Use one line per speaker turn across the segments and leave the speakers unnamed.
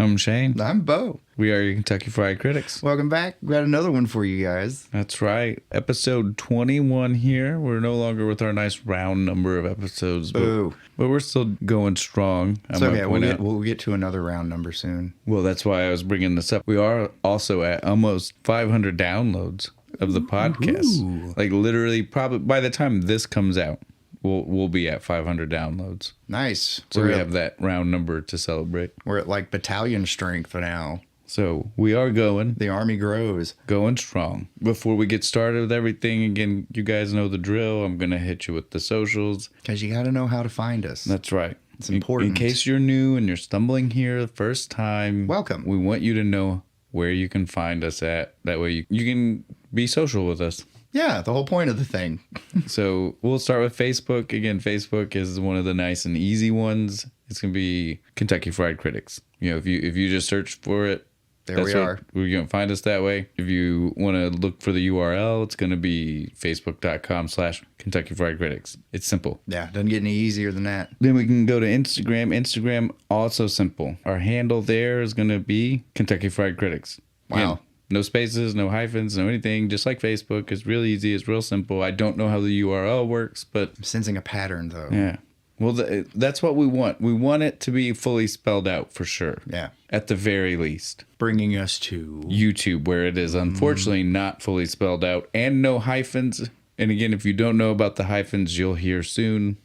I'm Shane.
I'm Bo.
We are your Kentucky Fried Critics.
Welcome back. We got another one for you guys.
That's right. Episode 21 here. We're no longer with our nice round number of episodes, but we're still going strong.
It's okay. We'll get to another round number soon.
Well, that's why I was bringing this up. We are also at almost 500 downloads of the podcast.
Ooh.
Like literally, probably by the time this comes out, we'll be at 500 downloads.
Nice.
So we have that round number to celebrate.
We're at like battalion strength now.
So we are going.
The army grows.
Going strong. Before we get started with everything, again, you guys know the drill. I'm going to hit you with the socials.
Because you got to know how to find us.
That's right.
It's important.
In case you're new and you're stumbling here the first time.
Welcome.
We want you to know where you can find us at. That way you can be social with us.
Yeah, the whole point of the thing.
So we'll start with Facebook. Again, Facebook is one of the nice and easy ones. It's going to be Kentucky Fried Critics. You know, if you just search for it,
there we are.
We're going to find us that way. If you want to look for the URL, it's going to be facebook.com/Kentucky Fried Critics. It's simple.
Yeah, doesn't get any easier than that.
Then we can go to Instagram. Instagram, also simple. Our handle there is going to be Kentucky Fried Critics.
Wow.
Again, no spaces, no hyphens, no anything. Just like Facebook. It's real easy. It's real simple. I don't know how the URL works, but...
I'm sensing a pattern, though.
Yeah. Well, that's what we want. We want it to be fully spelled out for sure.
Yeah.
At the very least.
Bringing us to...
YouTube, where it is unfortunately not fully spelled out and no hyphens. And again, if you don't know about the hyphens, you'll hear soon.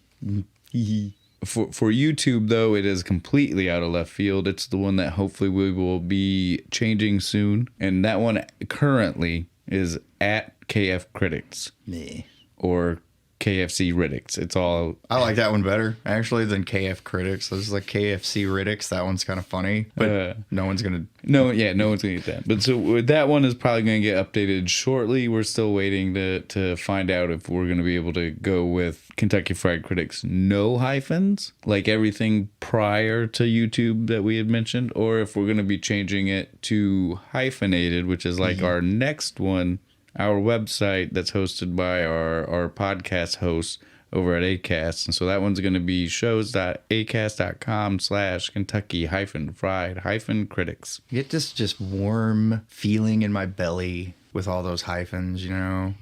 For YouTube, though, it is completely out of left field. It's the one that hopefully we will be changing soon. And that one currently is at KF Critics.
Me.
Or KFC Riddics. It's all...
I like that one better, actually, than KF Critics. This is like KFC Riddics. That one's kind of funny, but no one's going to...
No one's going to get that. But so that one is probably going to get updated shortly. We're still waiting to find out if we're going to be able to go with Kentucky Fried Critics no hyphens, like everything prior to YouTube that we had mentioned, or if we're going to be changing it to hyphenated, which is like our next one. Our website that's hosted by our podcast hosts over at Acast. And so that one's going to be shows.acast.com/Kentucky-fried-critics.
I get this just warm feeling in my belly with all those hyphens, you know?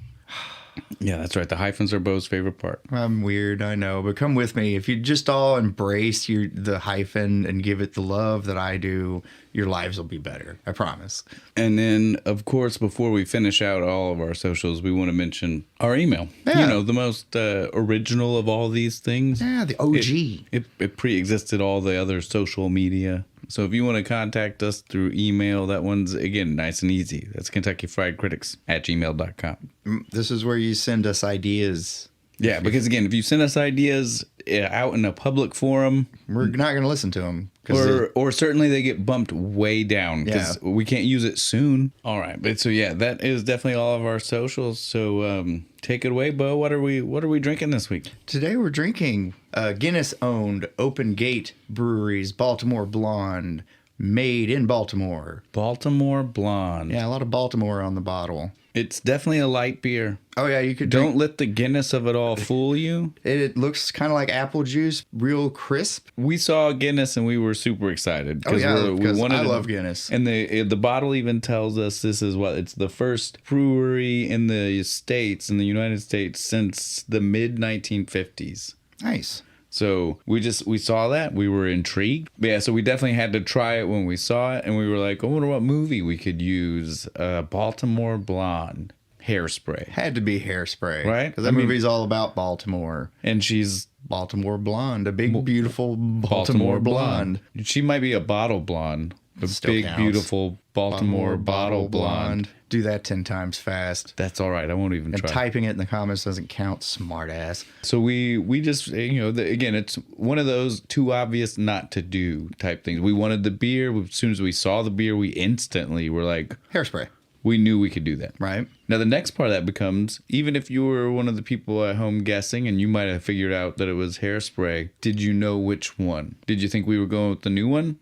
Yeah, that's right. The hyphens are Bo's favorite part.
I'm weird, I know, but come with me. If you just all embrace the hyphen and give it the love that I do, your lives will be better. I promise.
And then, of course, before we finish out all of our socials, we want to mention our email.
Yeah.
You know, the most original of all these things.
Yeah, the OG.
It pre-existed all the other social media. So if you want to contact us through email, that one's, again, nice and easy. That's KentuckyFriedCritics@gmail.com.
This is where you send us ideas.
Yeah, because, again, if you send us ideas out in a public forum...
We're not going to listen to them.
Or certainly they get bumped way down because we can't use it soon. All right. But so, yeah, that is definitely all of our socials. So take it away, Bo. What are we drinking this week?
Today we're drinking Guinness-owned Open Gate Brewery's Baltimore Blonde, made in Baltimore.
Baltimore Blonde.
Yeah, a lot of Baltimore on the bottle.
It's definitely a light beer.
Oh, yeah, you could
Don't let the Guinness of it all fool you.
It looks kind of like apple juice, real crisp.
We saw Guinness and we were super excited.
Because I love Guinness.
And the bottle even tells us this is it's the first brewery in the United States since the mid-1950s.
Nice.
So we saw that. We were intrigued. But yeah, so we definitely had to try it when we saw it. And we were like, I wonder what movie we could use. Baltimore Blonde. Hairspray.
Had to be Hairspray.
Right?
Because that movie's all about Baltimore.
And she's...
Baltimore Blonde. A big, beautiful Baltimore blonde.
She might be a bottle blonde.
Still
big,
counts.
Beautiful Baltimore bottle blonde.
Do that 10 times fast.
That's all right. I won't even try.
Typing it in the comments doesn't count, smart ass.
So we just, again, it's one of those too obvious not to do type things. We wanted the beer. As soon as we saw the beer, we instantly were like...
Hairspray.
We knew we could do that.
Right.
Now, the next part of that becomes, even if you were one of the people at home guessing and you might have figured out that it was Hairspray, did you know which one? Did you think we were going with the new one?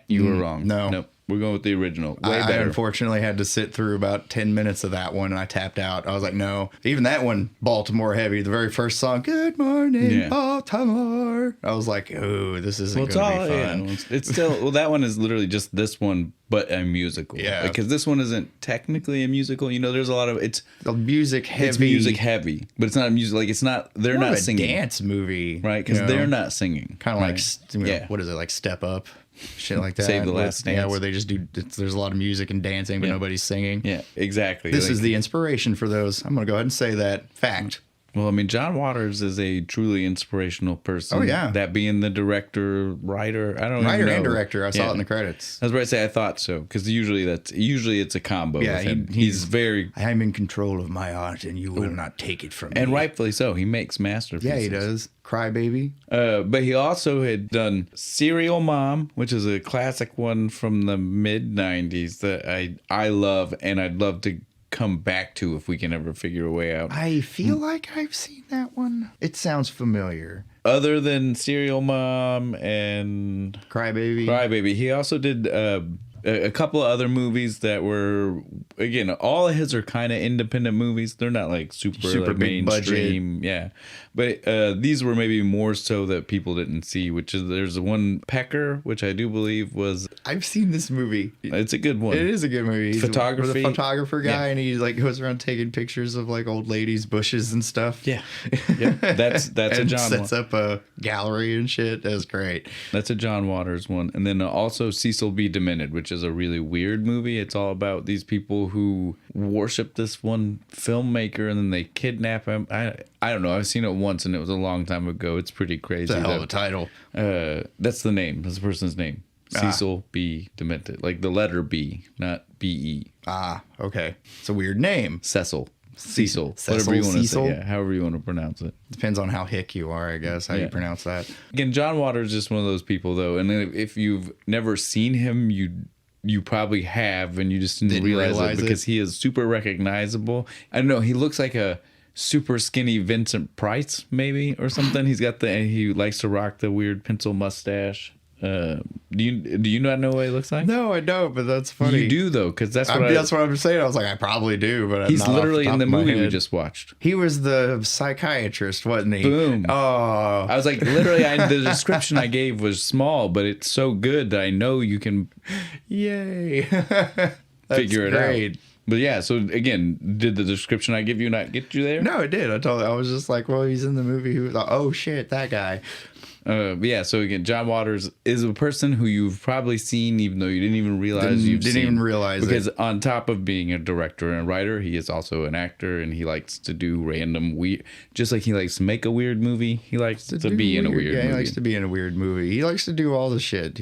You were wrong.
No.
We're going with the original. Way
I
better.
unfortunately had to sit through about 10 minutes of that one, and I tapped out. I was like, no. Even that one, Baltimore heavy, the very first song, Good Morning, Baltimore. I was like, oh, this isn't going to be fun.
Yeah, it's still, well, that one is literally just this one, but a musical.
Yeah.
Because this one isn't technically a musical. You know, there's a lot of, it's
The music heavy.
It's music heavy, but it's not music. Like, it's not, they're
More
not
of a
singing.
dance movie.
Right? Because they're not singing.
Kind of
right?
like, what is it, like Step Up? Shit like that.
Save the Last Dance.
Yeah, where they just do, there's a lot of music and dancing, but nobody's singing.
Yeah, exactly.
This is the inspiration for those. I'm going to go ahead and say that. Fact.
Well, I mean, John Waters is a truly inspirational person.
Oh, yeah.
That being the director, writer, I don't
Writer
even know.
and director. I saw it in the credits.
I was about to say, I thought so, because usually it's a combo with him. He's very...
I'm in control of my art, and you will not take it from me.
And rightfully so. He makes masterpieces.
Yeah, he does. Crybaby.
But he also had done Serial Mom, which is a classic one from the mid-90s that I love, and I'd love to come back to if we can ever figure a way out.
I feel like I've seen that one. It sounds familiar.
Other than Serial Mom and
Crybaby,
he also did a couple of other movies that were, again, all of his are kind of independent movies. They're not like super like
big
mainstream.
budget.
Yeah. But these were maybe more so that people didn't see, which is there's one Pecker, which I do believe was...
I've seen this movie.
It's a good one.
It is a good movie. He's
Photography.
The photographer guy, and he like goes around taking pictures of like old ladies' bushes and stuff.
Yeah. That's a
and
John
sets up a gallery and shit. That's great.
That's a John Waters one. And then also Cecil B. Demented, which is a really weird movie. It's all about these people who worship this one filmmaker and then they kidnap him. I don't know. I've seen it once and it was a long time ago. It's pretty crazy.
It's a hell of a title.
That's the name. That's the person's name. Cecil B. Demented. Like the letter B, not B-E.
Ah, okay. It's a weird name.
Cecil.
Whatever
you want to say. Yeah, however you want to pronounce it.
Depends on how hick you are, I guess, how you pronounce that.
Again, John Waters is just one of those people, though. And if you've never seen him, you probably have, and you just didn't realize it because he is super recognizable. I don't know. He looks like a super skinny Vincent Price, maybe, or something. He likes to rock the weird pencil mustache. Do you not know what he looks like?
No, I don't, but that's funny.
You do though, because that's what
I'm saying. I was like, I probably do, but
he's literally in the movie we just watched.
He was the psychiatrist, wasn't he?
Boom.
Oh,
I was like, literally, the description I gave was small, but it's so good that I know you can.
Yay!
Figure it out. But yeah, so again, did the description I give you not get you there?
No, it did. I was just like, well, he's in the movie. Who thought, oh shit, that guy.
Yeah, so again, John Waters is a person who you've probably seen, even though you didn't even realize because on top of being a director and a writer, he is also an actor, and he likes to do random weird, just like he likes to make a weird movie. He likes to be in a weird movie.
He likes to be in a weird movie. He likes to do all the shit.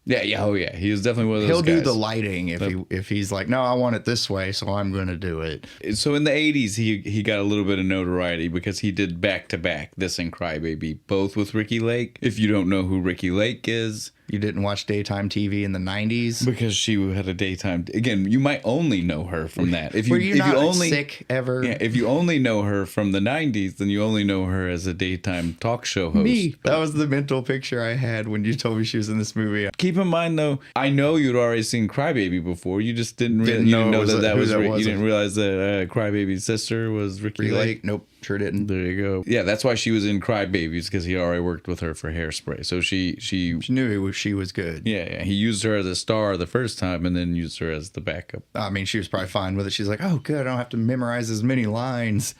Yeah. He is definitely one of those
He'll
guys.
do the lighting if he's like, no, I want it this way, so I'm going to do it.
So in the 80s, he got a little bit of notoriety because he did back-to-back this and Crybaby, both with Ricki Lake. If you don't know who Ricki Lake is...
You didn't watch daytime TV in the 90s?
Because she had a daytime... Again, you might only know her from that.
Were you not sick ever?
Yeah, if you only know her from the 90s, then you only know her as a daytime talk show host.
Me. That was the mental picture I had when you told me she was in this movie.
Keep in mind, though, I know you'd already seen Crybaby before. You just didn't know that was you didn't realize that Crybaby's sister was Ricki Lake.
Nope. Sure didn't.
There you go. Yeah, that's why she was in Crybabies, because he already worked with her for Hairspray. So she
knew she was good.
Yeah. He used her as a star the first time and then used her as the backup.
I mean, she was probably fine with it. She's like, oh, good. I don't have to memorize as many lines.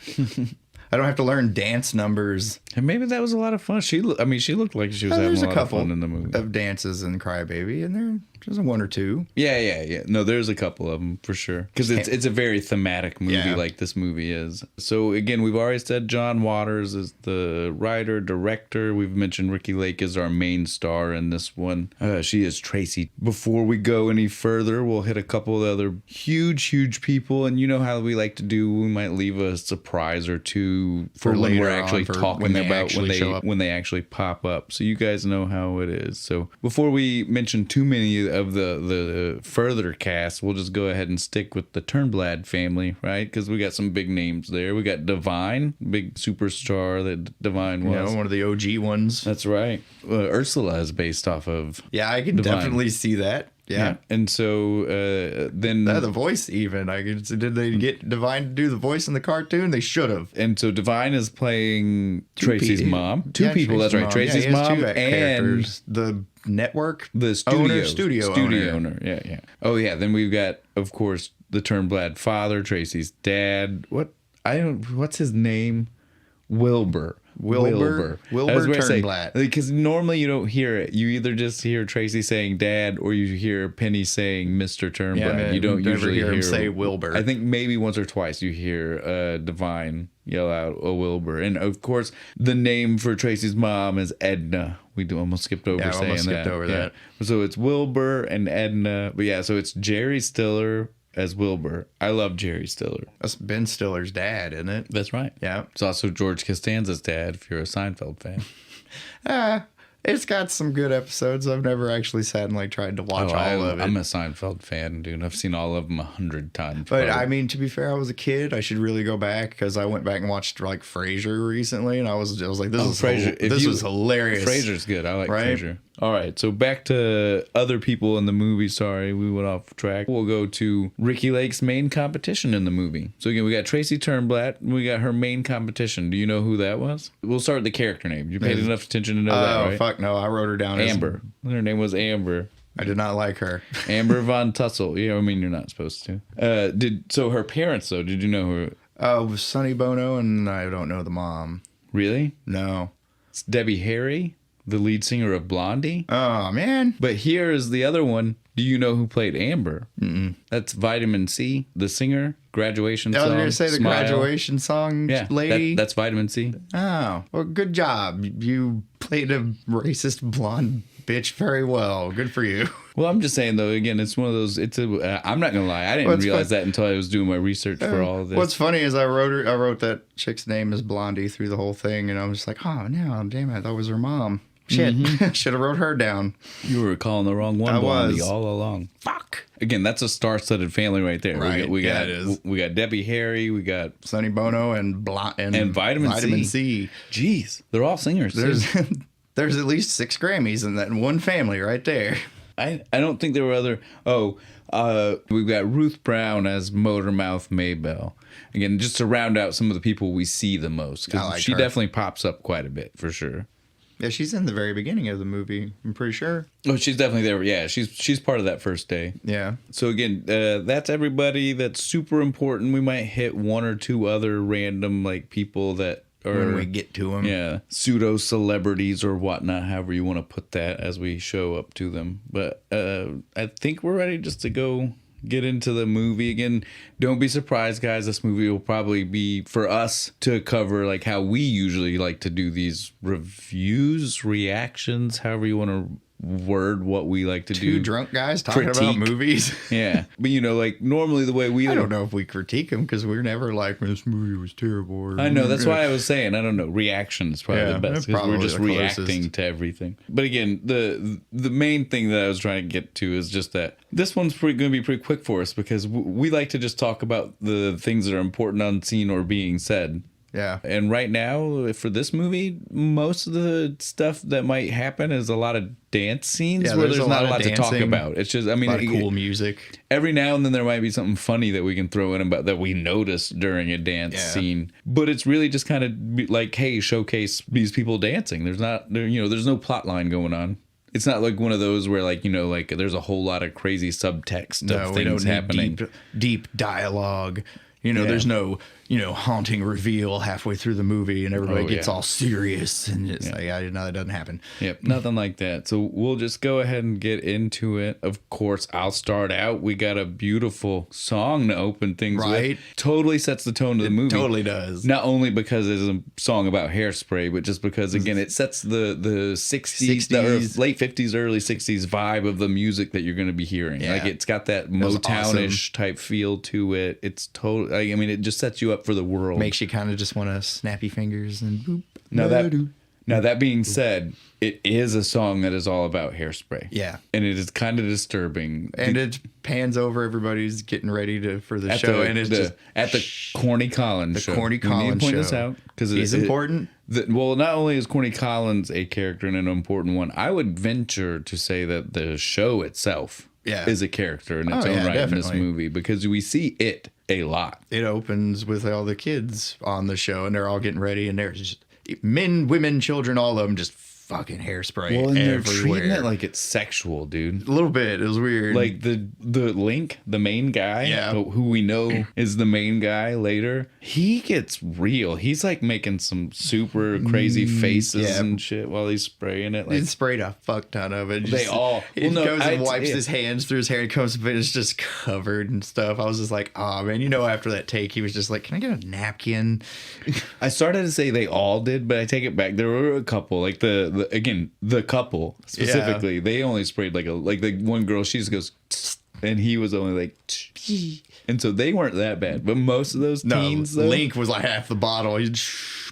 I don't have to learn dance numbers.
And maybe that was a lot of fun. She looked like she was having a lot of fun in the movie.
There's a couple of dances in Crybaby, and there's one or two.
Yeah. No, there's a couple of them for sure. Because it's a very thematic movie like this movie is. So again, we've already said John Waters is the writer, director. We've mentioned Ricki Lake is our main star in this one. She is Tracy. Before we go any further, we'll hit a couple of other huge people. And you know how we like to do. We might leave a surprise or two for when we're actually talking about when they actually pop up. So you guys know how it is. So before we mention too many of the further cast, we'll just go ahead and stick with the Turnblad family, right? Because we got some big names there. We got Divine, big superstar that Divine was.
One of the OG ones.
That's right. Ursula is based off of
I can
Divine.
definitely see that. Yeah.
And so then...
the voice even. Did they get Divine to do the voice in the cartoon? They should have.
And so Divine is playing Tracy's mom. Two people,
Tracy's
that's right. Tracy's mom and
the network,
the studio owner. Yeah. Oh yeah. Then we've got, of course, the Turnblad father, Tracy's dad. What's his name? Wilbur Turnblad. Because normally you don't hear it. You either just hear Tracy saying dad or you hear Penny saying Mr. Turnblad.
Yeah,
you don't usually
hear him say Wilbur.
I think maybe once or twice you hear Divine yell out a Wilbur. And of course, the name for Tracy's mom is Edna. We almost skipped over saying that. So it's Wilbur and Edna. But yeah, so it's Jerry Stiller as Wilbur. I love Jerry Stiller.
That's Ben Stiller's dad, isn't it?
That's right.
Yeah.
It's also George Costanza's dad, if you're a Seinfeld fan.
It's got some good episodes. I've never actually sat and tried to watch all of it.
I'm a Seinfeld fan, dude. I've seen all of them 100 times.
But I mean, to be fair, I was a kid. I should really go back because I went back and watched Frasier recently, and I was like, this was hilarious.
Frasier's good. I like Frasier. All right, so back to other people in the movie. Sorry, we went off track. We'll go to Ricky Lake's main competition in the movie. So again, we got Tracy Turnblad. We got her main competition. Do you know who that was? We'll start with the character name. You paid enough attention to know that, right?
Oh, fuck no. I wrote her down
Amber. Her name was Amber.
I did not like her.
Amber Von Tussle. Yeah, I mean, you're not supposed to. So her parents, though, did you know who?
Oh, Sonny Bono, and I don't know the mom.
Really?
No.
It's Debbie Harry, the lead singer of Blondie.
Oh, man.
But here is the other one. Do you know who played Amber? Mm-mm. That's Vitamin C, the singer, graduation song.
I was going to say the
Smile.
Graduation song lady.
That's Vitamin C.
Oh, well, good job. You played a racist blonde bitch very well. Good for you.
Well, I'm just saying, though, again, it's one of those, I'm not going to lie. I didn't realize that until I was doing my research for all of this.
What's funny is I wrote that chick's name as Blondie through the whole thing, and I was just like, oh, no, damn it, that was her mom. Shit, should have wrote her down.
You were calling the wrong one, Blondie, all along.
Fuck.
Again, that's a star-studded family right there.
Right.
We got Debbie Harry, we got
Sonny Bono, and Vitamin C.
Jeez, they're all singers.
There's at least 6 Grammys in that one family right there.
I don't think there were other. We've got Ruth Brown as Motormouth Maybelle. Again, just to round out some of the people we see the most, because she definitely pops up quite a bit for sure.
Yeah, she's in the very beginning of the movie, I'm pretty sure.
Oh, she's definitely there. Yeah, she's part of that first day.
Yeah.
So again, that's everybody that's super important. We might hit one or two other random people that are,
when we get to them.
Yeah, pseudo celebrities or whatnot, however you want to put that as we show up to them. But I think we're ready just to go get into the movie. Again, don't be surprised, guys. This movie will probably be for us to cover how we usually like to do these reviews, reactions, however you want to word what we like to do.
Two drunk guys talking about movies.
Yeah. But normally the way we...
I don't know if we critique them because we're never this movie was terrible.
I know, that's why I was saying, I don't know, reaction is probably the best because we're just reacting to everything. But again, the main thing that I was trying to get to is just that this one's going to be pretty quick for us because we like to just talk about the things that are important on scene or being said.
Yeah.
And right now, for this movie, most of the stuff that might happen is a lot of dance scenes where there's not a lot to talk about. It's just,
a lot of cool music.
Every now and then there might be something funny that we can throw in about that we noticed during a dance scene. But it's really just kind of hey, showcase these people dancing. There's no plot line going on. It's not like one of those where there's a whole lot of crazy subtext of things happening.
Deep dialogue. There's no, haunting reveal halfway through the movie and everybody gets all serious and it's that doesn't happen.
Yep, nothing like that. So we'll just go ahead and get into it. Of course, I'll start out. We got a beautiful song to open things with. Totally sets the tone of the movie.
Totally does.
Not only because it's a song about hairspray, but just because, again, it sets the 60s, late 50s, early 60s vibe of the music that you're going to be hearing. Yeah. It's got that Motownish type feel to it. It's totally... it just sets you up for the world.
Makes you kind of just want to snappy fingers and boop.
Now that being said, it is a song that is all about hairspray.
Yeah.
And it is kind of disturbing.
And it pans over everybody's getting ready for the show. And it's just...
At the Corny Collins Show.
The Corny Collins Show.
We need to point this out. Because
he's important.
Not only is Corny Collins a character and an important one, I would venture to say that the show itself is a character in its own right in this movie, because we see it a lot.
It opens with all the kids on the show, and they're all getting ready, and there's just men, women, children, all of them just fucking hairspray
and
everywhere.
They're treating it like it's sexual, dude.
A little bit. It was weird.
Like the Link, the main guy, who we know is the main guy later, he gets real. He's like making some super crazy faces and shit while he's spraying it. Like,
he sprayed a fuck ton of it.
They all.
He goes and wipes his hands through his hair and comes and it's just covered and stuff. I was just like, oh man, after that take, he was just like, can I get a napkin?
I started to say they all did, but I take it back. There were a couple, like the couple specifically, they only sprayed like the one girl, she just goes, and he was only like, and so they weren't that bad. But most of those teens, though,
Link was like half the bottle. He'd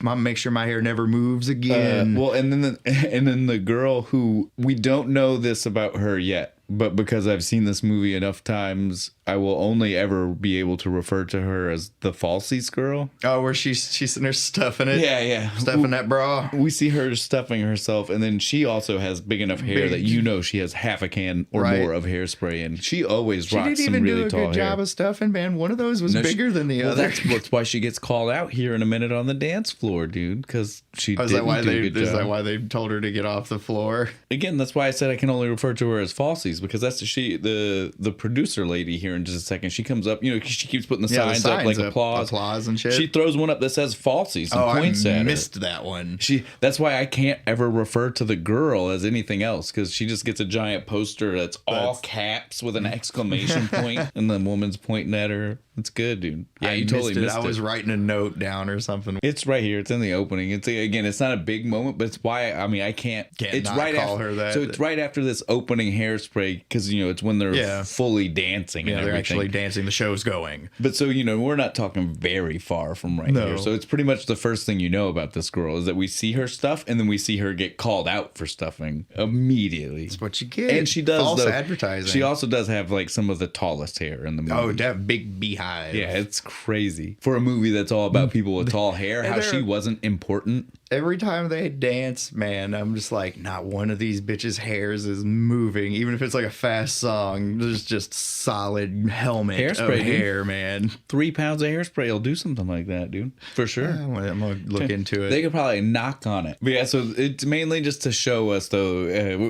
make sure my hair never moves again.
And then the girl, who we don't know this about her yet, but because I've seen this movie enough times, I will only ever be able to refer to her as the falsies girl.
Oh, where she's sitting there stuffing it?
Yeah.
Stuffing that bra.
We see her stuffing herself, and then she also has big enough hair that she has half a can or more of hairspray, and she always rocks some really tall hair. She didn't even do a good job
of stuffing, man. One of those was bigger than the other.
That's why she gets called out here in a minute on the dance floor, dude, because she didn't do a good job.
Is that why they told her to get off the floor?
Again, that's why I said I can only refer to her as falsies, because that's the producer lady here in just a second. She comes up, she keeps putting the signs up, like applause
and shit.
She throws one up that says falsies and points at her.
I missed that one.
That's why I can't ever refer to the girl as anything else, because she just gets a giant poster that's all caps with an exclamation point, and the woman's pointing at her. It's good, dude. Yeah, you totally missed it.
I was writing a note down or something.
It's right here. It's in the opening. It's not a big moment, but it's why I can't. It's
not
right
call
after
her that.
So it's right after this opening Hairspray, because it's when they're fully dancing.
Yeah,
and
they're
everything.
actually dancing. The show's going.
But so we're not talking very far from here. So it's pretty much the first thing you know about this girl is that we see her stuff, and then we see her get called out for stuffing immediately.
That's what you get.
And she does
false advertising.
She also does have like some of the tallest hair in the movie.
Oh, that big beehive.
Yeah, it's crazy for a movie that's all about people with tall hair. How she wasn't important.
Every time they dance, man, I'm just like, not one of these bitches' hairs is moving. Even if it's like a fast song, there's just solid helmet hairspray, of hair, man.
3 pounds of hairspray will do something like that, dude. For sure.
I'm gonna look into it.
They could probably knock on it. But yeah, so it's mainly just to show us, though,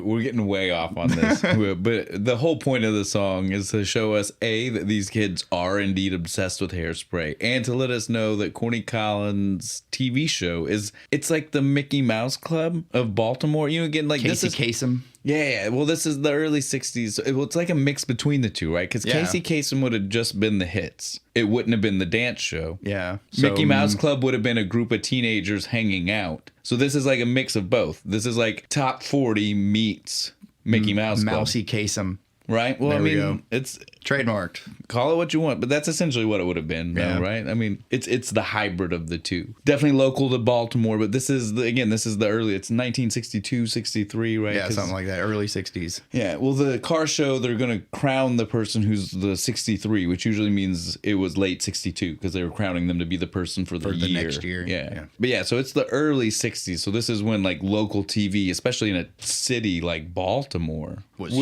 we're getting way off on this. But the whole point of the song is to show us, A, that these kids are indeed obsessed with hairspray, and to let us know that Corny Collins' TV show it's like the Mickey Mouse Club of Baltimore. Again, like
Casey Kasem.
Yeah. Well, this is the early 60s. It's like a mix between the two, right? Because Casey Kasem would have just been the hits. It wouldn't have been the dance show.
Yeah.
Mickey Mouse Club would have been a group of teenagers hanging out. So this is like a mix of both. This is like Top 40 meets Mickey Mouse Club.
Mousy Kasem.
Right? Well, it's
trademarked.
Call it what you want, but that's essentially what it would have been, though, right? I mean, it's the hybrid of the two. Definitely local to Baltimore, but this is the early, it's 1962, 63, right?
Yeah, something like that, early 60s.
Yeah, well, the car show, they're going to crown the person who's the 63, which usually means it was late 62, because they were crowning them to be the person for the
next year.
Yeah. But yeah, so it's the early 60s, so this is when, like, local TV, especially in a city like Baltimore, was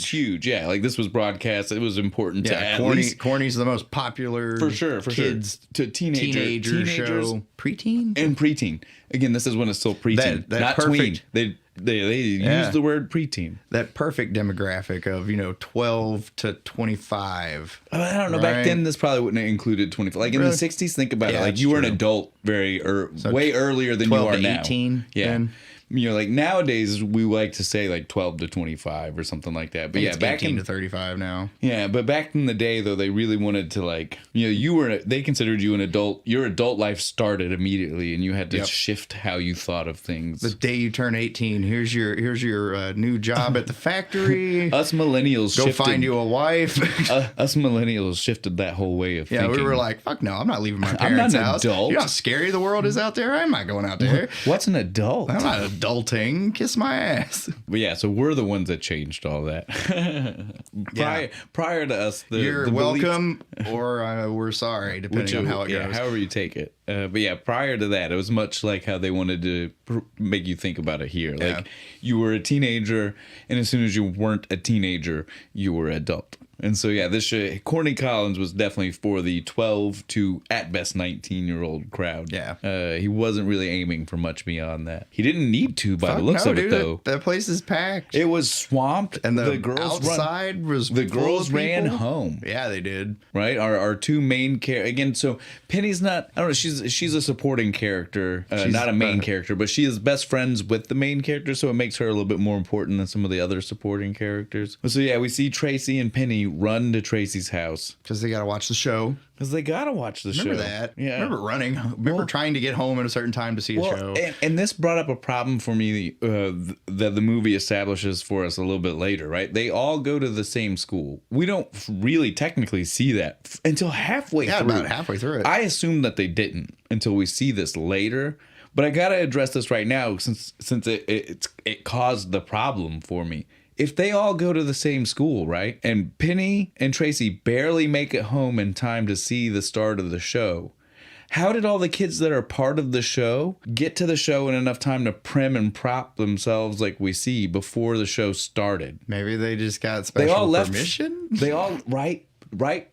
huge. Yeah, like this was broadcast. It was important to
Corny's the most popular
for sure
to teenager show. Preteen?
And preteen. Again, this is when it's still preteen.
That
not
perfect,
tween. They use the word preteen.
That perfect demographic of 12 to 25.
I don't know. Right? Back then, this probably wouldn't have included 25. Like in the 60s, think about it. Like you were an adult way earlier than you are now.
18.
Yeah.
Then.
Like nowadays we like to say like 12 to 25 or something like that. But
back to 35 now.
Yeah, but back in the day though, they really wanted to they considered you an adult. Your adult life started immediately, and you had to shift how you thought of things.
The day you turn 18, here's your new job at the factory.
Us millennials
go find you a wife.
Us millennials shifted that whole way of thinking.
Yeah, we were like, fuck no, I'm not leaving my parents' house.
Adult.
You know how scary the world is out there? I'm not going out there.
What's an adult?
I'm not adulting. Kiss my ass.
But yeah, so we're the ones that changed all that. Prior to us,
you're welcome, or we're sorry, depending on how it goes.
However you take it. But yeah, prior to that, it was much like how they wanted to make you think about it here. Like you were a teenager, and as soon as you weren't a teenager, you were adult. And so, yeah, this Corny Collins was definitely for the 12 to, at best, 19-year-old crowd.
Yeah.
He wasn't really aiming for much beyond that. He didn't need to, by the looks of it, though.
That place is packed.
It was swamped.
And the girls outside was
the girls ran home.
Yeah, they did.
Right? Our two main characters. Again, so Penny's not, I don't know, she's a supporting character, not a main character, but she is best friends with the main character, so it makes her a little bit more important than some of the other supporting characters. So, yeah, we see Tracy and Penny run to Tracy's house
because they gotta watch the show.
Remember
that?
Yeah.
Remember running? Remember trying to get home at a certain time to see a show?
And this brought up a problem for me that the movie establishes for us a little bit later, right? They all go to the same school. We don't really technically see that until halfway through.
Yeah, about halfway through it.
I assumed that they didn't until we see this later. But I gotta address this right now since it caused the problem for me. If they all go to the same school, right, and Penny and Tracy barely make it home in time to see the start of the show, how did all the kids that are part of the show get to the show in enough time to prim and prop themselves like we see before the show started?
Maybe they just got special permission?
They all, right? I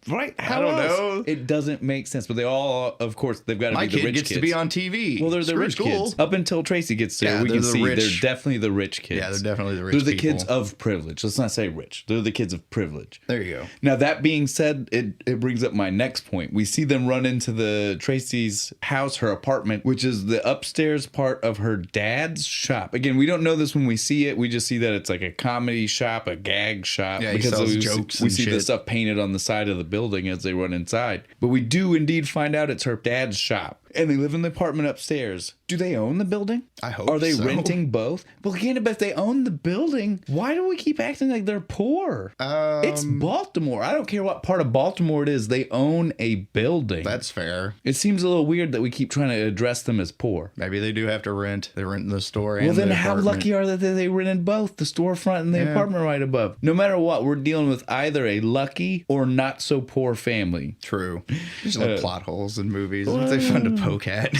don't know. It doesn't make sense. But they all, of course, they've got to be the rich kids. My kid gets
to be on TV.
Well, they're the rich kids. Up until Tracy gets there, we can see they're definitely the rich kids.
Yeah, they're definitely the rich kids.
They're the kids of privilege. Let's not say rich. They're the kids of privilege.
There you go.
Now, that being said, it brings up my next point. We see them run into the Tracy's house, her apartment, which is the upstairs part of her dad's shop. Again, we don't know this when we see it. We just see that it's like a comedy shop, a gag shop.
Yeah, because he sells jokes
we see the stuff painted on the side of the building as they run inside. But we do indeed find out it's her dad's shop. And they live in the apartment upstairs. Do they own the building?
I hope
Are they
so.
renting both? Well, again, if they own the building, why do we keep acting like they're poor? It's Baltimore. I don't care what part of Baltimore it is. They own a building.
That's fair.
It seems a little weird that we keep trying to address them as poor.
Maybe they do have to rent. They rent in the store and
well, then
the
how
apartment.
lucky are they that they rented both, the storefront and the apartment right above? No matter what, we're dealing with either a lucky or not so poor family.
True. There's little plot holes in movies. Aren't they fun to poke at?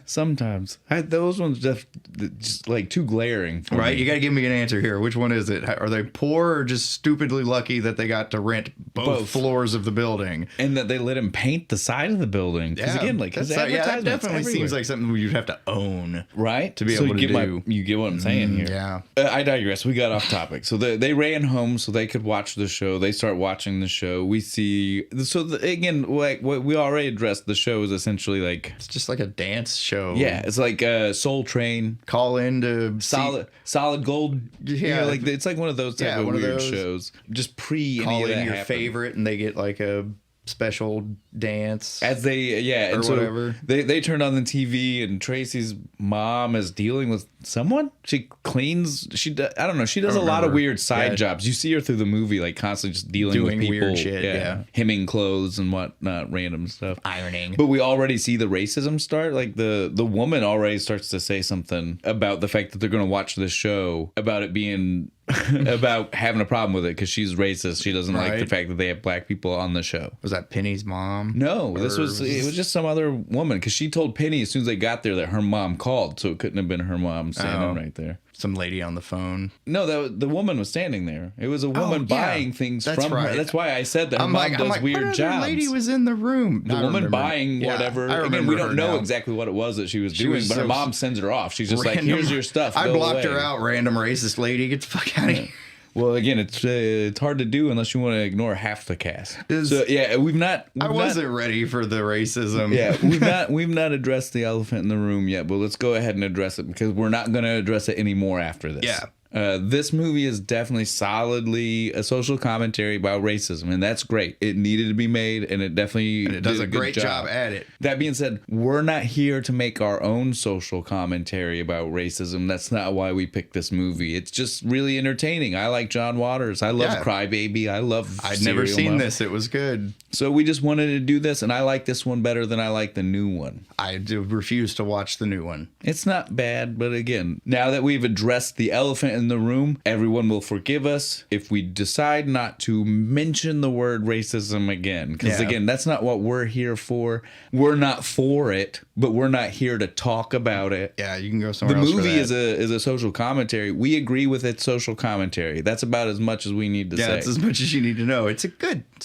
Sometimes. Those ones just like too glaring.
Right? You got to give me an answer here. Which one is it? Are they poor or just stupidly lucky that they got to rent both floors of the building?
And that they let him paint the side of the building. Because again, like his advertisements
that definitely seems like something you'd have to own.
Right?
To be able to do.
You get what I'm saying here.
Yeah.
I digress. We got off topic. So they ran home so they could watch the show. They start watching the show. We see... again, like what we already addressed, the show is essentially like...
It's just like a dance show.
Yeah, it's like Soul Train.
Call in to
Solid Gold.
Yeah,
like it's like one of those type of weird shows. Just
call in your favorite, and they get like a special dance
as they and so
whatever.
They turned on the TV, and Tracy's mom is dealing with someone. She cleans. I don't know. She does a lot of weird side jobs. You see her through the movie, like constantly just doing with people,
weird shit.
Hemming clothes and whatnot, random stuff,
ironing.
But we already see the racism start. Like the woman already starts to say something about the fact that they're going to watch this show about it being. About having a problem with it because she's racist. She doesn't like the fact that they have black people on the show.
Was that Penny's mom?
No, it was just some other woman because she told Penny as soon as they got there that her mom called, so it couldn't have been her mom standing right there.
Some lady on the phone.
No, the woman was standing there. It was a woman buying things from her. That's why I said that her mom does weird jobs.
What lady was in the room?
The woman buying whatever. Again, we don't know exactly what it was that she was doing, but her mom sends her off. She's just like, here's your stuff.
I blocked her out, random racist lady. Get the fuck out of here.
Well, again, it's hard to do unless you want to ignore half the cast. So yeah, I
wasn't ready for the racism.
Yeah, we've not addressed the elephant in the room yet, but let's go ahead and address it because we're not going to address it anymore after this.
Yeah.
This movie is definitely solidly a social commentary about racism, and that's great. It needed to be made, and it definitely
does
did
a great job at it.
That being said, we're not here to make our own social commentary about racism. That's not why we picked this movie. It's just really entertaining. I like John Waters. I love Crybaby. I love
I'd never seen this. It was good.
So we just wanted to do this, and I like this one better than I like the new one.
I do refuse to watch the new one.
It's not bad, but again, now that we've addressed the elephant in the room, everyone will forgive us if we decide not to mention the word racism again. Because again, that's not what we're here for. We're not for it, but we're not here to talk about it.
Yeah, you can go somewhere else.
The movie is a social commentary. We agree with its social commentary. That's about as much as we need to say.
Yeah, that's as much as you need to know. It's a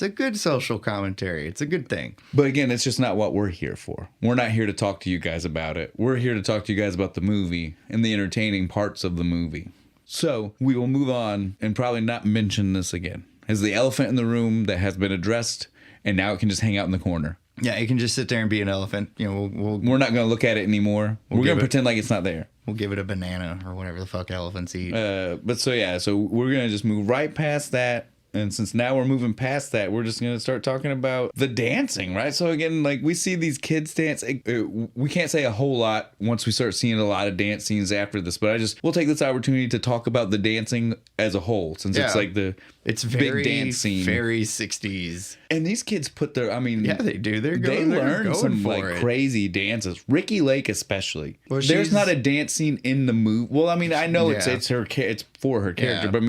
good social commentary. It's a good thing.
But again, it's just not what we're here for. We're not here to talk to you guys about it. We're here to talk to you guys about the movie and the entertaining parts of the movie. So we will move on and probably not mention this again as the elephant in the room that has been addressed, and now it can just hang out in the corner.
Yeah, it can just sit there and be an elephant. You know,
we're not going to look at it anymore. We're going to pretend like it's not there.
We'll give it a banana or whatever the fuck elephants eat.
So we're going to just move right past that. And since now we're moving past that, we're just going to start talking about the dancing, right? So again, like we see these kids dance. We can't say a whole lot once we start seeing a lot of dance scenes after this, but we'll take this opportunity to talk about the dancing as a whole, since it's like
it's
big dance scene.
Very 60s.
And these kids put their,
yeah, they do.
They learn some like crazy dances. Ricky Lake especially. Well, there's not a dance scene in the movie. Well, I know it's for her character, but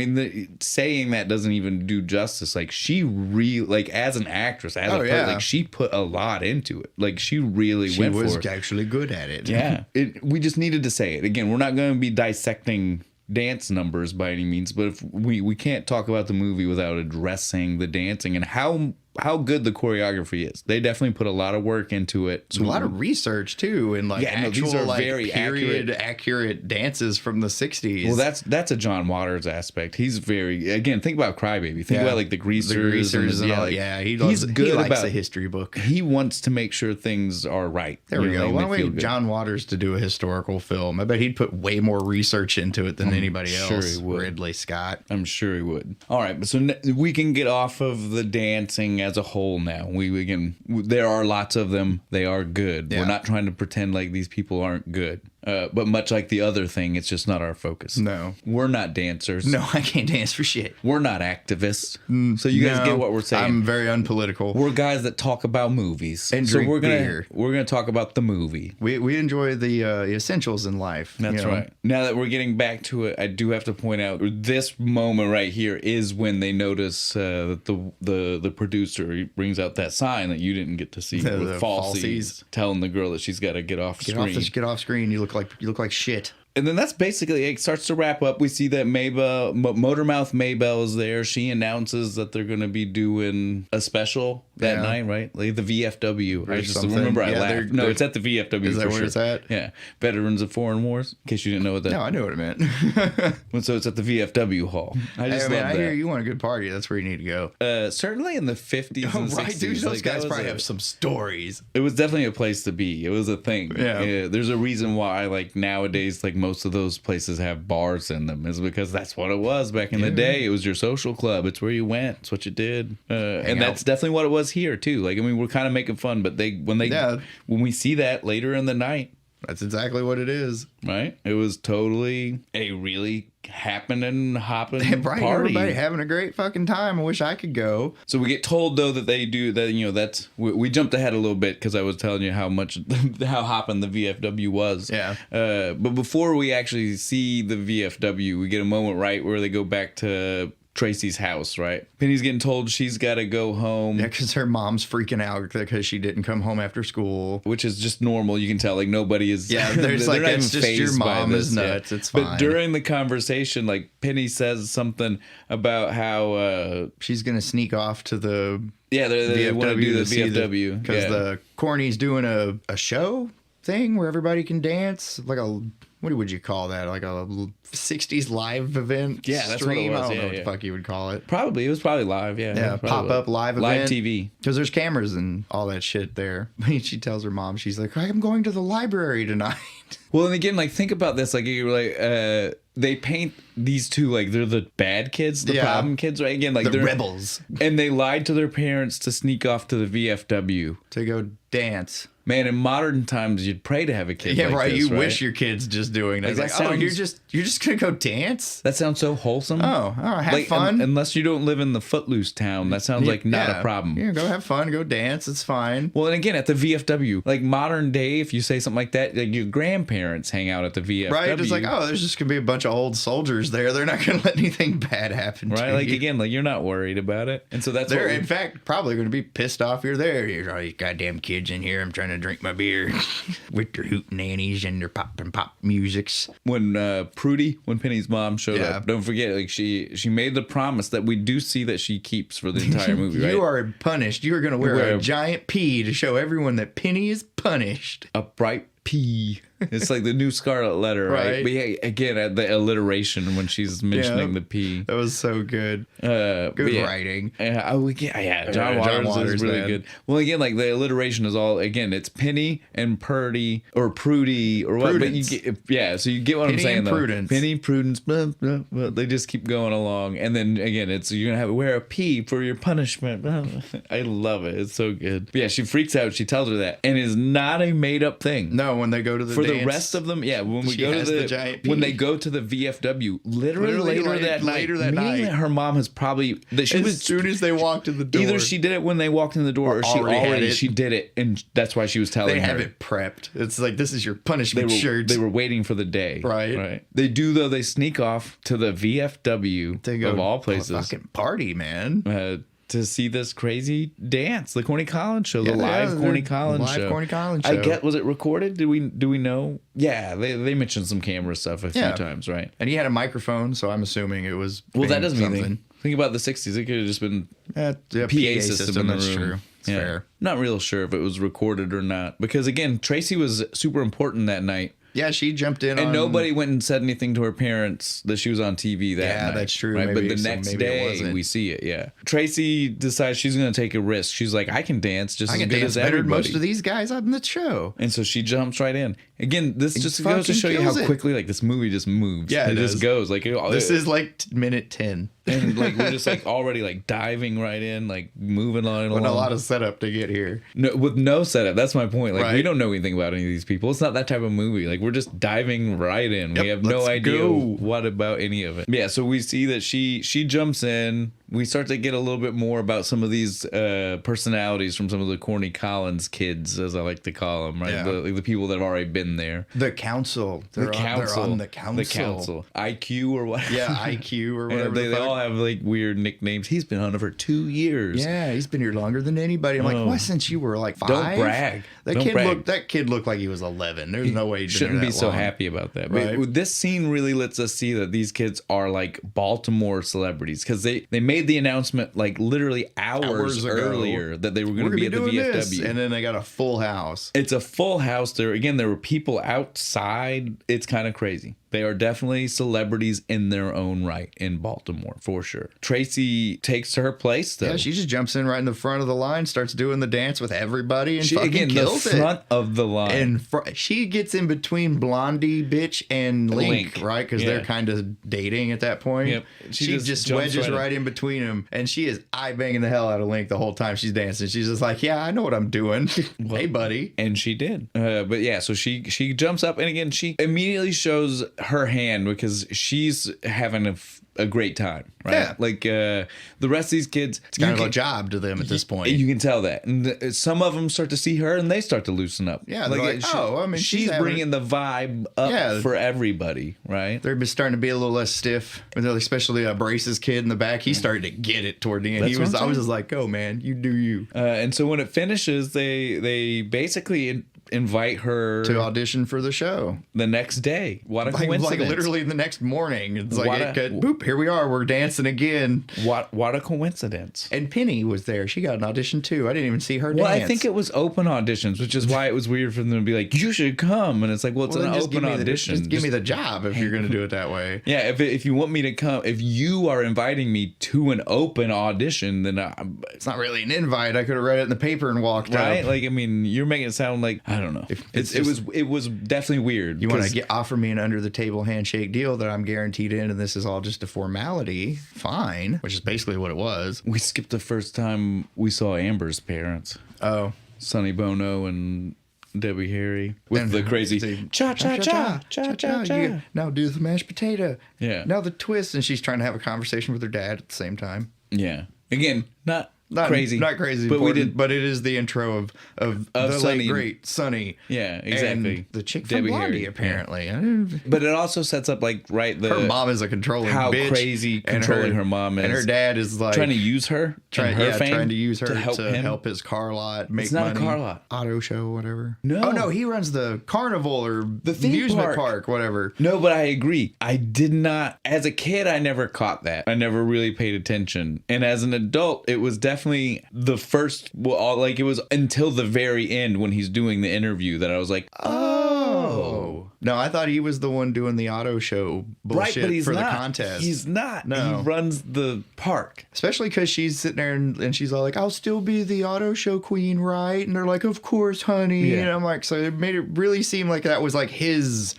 saying that doesn't even do justice. Like she really, like as an actress, like she put a lot into it. Like she really went for it. She was
actually good at it.
Yeah, we just needed to say it again. We're not going to be dissecting dance numbers by any means, but if we can't talk about the movie without addressing the dancing and how good the choreography is. They definitely put a lot of work into it.
So a lot of research too, and these are like very accurate dances from the 60s.
Well, that's a John Waters aspect. He's think about Crybaby. Think about like the greasers
and all. He's good. He likes a history book.
He wants to make sure things are right.
There we go. Why don't we get John Waters to do a historical film? I bet he'd put way more research into it than anybody else.
Sure he would.
Ridley Scott.
I'm sure he would. All right, but so we can get off of the dancing as a whole now. There are lots of them. They are good. Yeah. We're not trying to pretend like these people aren't good. But much like the other thing, it's just not our focus.
No.
We're not dancers.
No, I can't dance for shit.
We're not activists. So you guys get what we're saying.
I'm very unpolitical.
We're guys that talk about movies.
And drink beer.
We're gonna talk about the movie.
We enjoy the essentials in life.
That's right. Now that we're getting back to it, I do have to point out this moment right here is when they notice that the producer brings out that sign that you didn't get to see with falsies telling the girl that she's got to get off screen.
Get off screen. You look like shit.
And then that's basically it. Starts to wrap up. We see that Motormouth Maybell is there. She announces that they're going to be doing a special that night, right? Like the VFW. I just remember I laughed. No, it's at the VFW.
Is that where it's at?
Yeah. Veterans of Foreign Wars. In case you didn't know what that.
No, I knew what it meant.
So it's at the VFW hall. I love that.
I hear you want a good party. That's where you need to go.
Certainly in the 50s and 60s.
Dude, those guys probably have some stories.
It was definitely a place to be. It was a thing.
Yeah.
There's a reason why, like nowadays, like most of those places have bars in them, is because that's what it was back in the day. It was your social club. It's where you went. It's what you did. And that's definitely what it was here too. Like, we're kind of making fun, but when we see that later in the night,
that's exactly what it is.
Right? It was totally a really happening, hopping
right,
party.
Everybody having a great fucking time. I wish I could go.
So we get told though that they do that. That's we jumped ahead a little bit because I was telling you how hopping the VFW was.
Yeah.
But before we actually see the VFW, we get a moment right where they go back to Tracy's house, right? Penny's getting told she's got to go home.
Yeah, because her mom's freaking out because she didn't come home after school.
Which is just normal. You can tell, like, nobody is...
Yeah, there's like, it's just your mom is nuts. Yeah. It's fine.
But during the conversation, like, Penny says something about how...
she's going to sneak off to the...
Yeah, they want to do the VFW.
Because the Corny's doing a show thing where everybody can dance. Like a... What would you call that? Like a 60s live event?
Yeah, that's what it was.
I don't know what the fuck you would call it.
It was probably live, yeah.
Yeah, pop-up live event.
Live TV.
Because there's cameras and all that shit there. She tells her mom, she's like, I'm going to the library tonight.
Well, and again, like, think about this. Like, you're like, they paint these two like they're the bad kids, the problem kids, right? Again, like
the
they're
rebels.
And they lied to their parents to sneak off to the VFW.
To go dance.
Man, in modern times, you'd pray to have a kid. Yeah, like
right.
This,
you
right?
wish your kid's just doing that. Like,
sounds,
you're just gonna go dance.
That sounds so wholesome.
Oh, have fun.
Unless you don't live in the Footloose town, that sounds like not a problem.
Yeah, go have fun, go dance. It's fine.
Well, and again, at the VFW, like modern day, if you say something like that, like your grandparents hang out at the VFW,
right? It's like, there's just gonna be a bunch of old soldiers there. They're not gonna let anything bad happen,
right?
To
like
you.
Again, like you're not worried about it, and so that's
they're in fact probably gonna be pissed off you're there. You're all these goddamn kids in here. I'm trying to drink my beer. With their hootenannies and their pop musics.
When Penny's mom showed up, don't forget, like she made the promise that we do see that she keeps for the entire movie, right?
You are punished. You are going to wear a giant P to show everyone that Penny is punished.
A bright P. It's like the new Scarlet Letter, right? But yeah, again, at the alliteration when she's mentioning the P.
That was so good. Good writing.
John Waters is really good. Well, again, like the alliteration is all, again, it's Penny and Purdy or Prudy or what. Prudence. But so you get what
Penny
I'm saying,
and
though.
Prudence.
Penny, Prudence, blah, blah, blah. They just keep going along. And then, again, you're going to have to wear a P for your punishment. I love it. It's so good. But yeah, she freaks out. She tells her that. And it's not a made-up thing.
No, when they go to the dance.
The rest of them, when we go to the
giant P.
when they go to the VFW, literally later that night, her mom has probably
as soon as they walked in the door.
Either she did it when they walked in the door, or she did it, and that's why she was telling her.
They have it prepped. It's like, this is your punishment shirt.
They were waiting for the day,
right?
They do though. They sneak off to the VFW of all places.
Fucking party, man.
To see this crazy dance, the Corny Collins Show, the live Corny Collins Show.
Corny Collins Show.
I get, was it recorded? Do we know? Yeah, they mentioned some camera stuff a few times, right?
And he had a microphone, so I'm assuming it was.
Well, that doesn't mean anything. Think about the '60s; it could have just been a PA system in the room.
True. It's fair.
Not real sure if it was recorded or not, because again, Tracy was super important that night.
Yeah, she jumped in,
and nobody went and said anything to her parents that she was on TV that night.
Yeah, that's true.
Right? But the next day, we see it. Yeah, Tracy decides she's going to take a risk. She's like, I can dance just as good as everybody.
Most of these guys on the show,
and so she jumps right in. Again, this just goes to show you how quickly like this movie just moves.
Yeah,
it just goes like
this is like minute 10.
And like we're just like already like diving right in, like moving on along.
With a lot of setup to get here.
No, with no setup. That's my point. Like we don't know anything about any of these people. It's not that type of movie. Like we're just diving right in. We have no idea what about any of it. Yeah, so we see that she jumps in. We start to get a little bit more about some of these personalities from some of the Corny Collins kids, as I like to call them, right?
Yeah.
The people that have already been there.
The council. They're on the council.
The council. IQ or what?
Yeah, IQ or whatever.
They all have like weird nicknames. He's been on it for 2 years.
Yeah, he's been here longer than anybody. I'm like, what, since you were like 5?
Don't brag.
That kid looked like he was 11. There's no way he
shouldn't be so happy about that. Right? But this scene really lets us see that these kids are like Baltimore celebrities, because they made the announcement like literally hours earlier that they were going to be at the VFW.
And then they got a full house.
It's a full house. There were people outside. It's kind of crazy. They are definitely celebrities in their own right in Baltimore, for sure. Tracy takes her place, though.
Yeah, she just jumps in right in the front of the line, starts doing the dance with everybody, and fucking kills it.
The front of the line.
And she gets in between Blondie, bitch, and Link. Right? Because they're kind of dating at that point. Yep. She just wedges right in between them, and she is eye-banging the hell out of Link the whole time she's dancing. She's just like, yeah, I know what I'm doing. Hey, buddy.
And she did. But yeah, so she jumps up, and again, she immediately shows her hand because she's having a great time, right?
Yeah.
Like the rest of these kids,
it's kind of a job to them at this point.
You can tell that, and some of them start to see her, and they start to loosen up.
Yeah, like
she's bringing the vibe up for everybody, right?
They're starting to be a little less stiff, especially Brace's kid in the back. He started to get it toward the end. I was just like, "Go, man, you do you."
And so when it finishes, they basically invite her
to audition for the show
the next day. What a coincidence!
Like literally the next morning. It's like boop, here we are. We're dancing again.
What a coincidence!
And Penny was there. She got an audition too. I didn't even see her dance.
Well, I think it was open auditions, which is why it was weird for them to be like, "You should come." And it's like, well, it's an open audition.
Just give me the job if you're going to do it that way.
Yeah, if you want me to come, if you are inviting me to an open audition, then
it's not really an invite. I could have read it in the paper and walked out.
Right? Like, I mean, you're making it sound like I don't know. It was definitely weird.
You want to offer me an under the table handshake deal that I'm guaranteed in, and this is all just a formality. Fine, which is basically what it was.
We skipped the first time we saw Amber's parents.
Oh,
Sonny Bono and Debbie Harry with the crazy cha-cha-cha.
Now do the mashed potato.
Yeah.
Now the twist. And she's trying to have a conversation with her dad at the same time.
Yeah. Again, not crazy.
Not crazy.
But but
it is the intro of the
Sonny,
late great Sonny.
Yeah, exactly.
And the chick from Blondie, apparently.
Yeah. But it also sets up
her mom is a controlling bitch.
How crazy controlling her mom is.
And her dad is like
trying to use her.
Trying to use her to help his car lot make money.
It's not a car lot.
Auto show, whatever.
No.
Oh no, he runs the carnival or the amusement park, whatever.
No, but I agree. I did not. As a kid, I never caught that. I never really paid attention. And as an adult, it was definitely the first, it was until the very end when he's doing the interview that I was like, oh.
No, I thought he was the one doing the auto show bullshit
but he's
for
not.
The contest.
He's not.
No.
He runs the park.
Especially because she's sitting there and she's all like, I'll still be the auto show queen, right? And they're like, of course, honey.
Yeah.
And I'm like, so it made it really seem like that was like his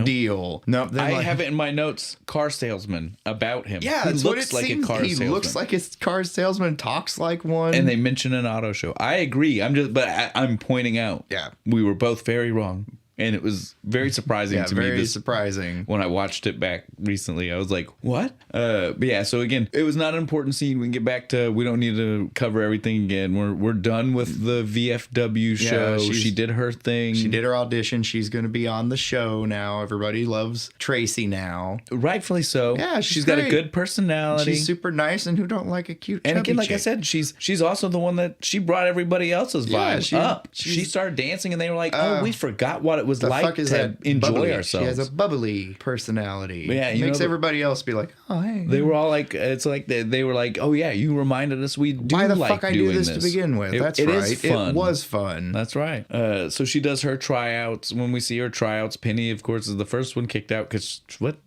deal. No,
I have it in my notes, car salesman, about him.
Yeah,
he
looks
looks like a car salesman.
He looks like a car salesman, talks like one.
And they mention an auto show. I agree. I'm pointing out.
Yeah.
We were both very wrong. And it was very surprising to me.
Very surprising.
When I watched it back recently, I was like, what? But yeah, so again, it was not an important scene. We can get back to, we don't need to cover everything again. We're done with the VFW show. She did her thing.
She did her audition. She's going to be on the show now. Everybody loves Tracy now.
Rightfully so.
Yeah,
she's got a good personality.
She's super nice, and who don't like a cute
And again, like
chick?
I said, she's also the one that she brought everybody else's vibe up. She started dancing, and they were like, oh, we forgot what it was like to enjoy
bubbly.
ourselves.
She has a bubbly personality.
Yeah,
it makes everybody else be like, oh, hey.
They were all like, it's like they were like, oh yeah, you reminded us we do
Why the
like
fuck I
doing
do this to begin with? That's right.
Is fun.
It was fun.
That's right. So she does her tryouts. When we see her tryouts, Penny, of course, is the first one kicked out because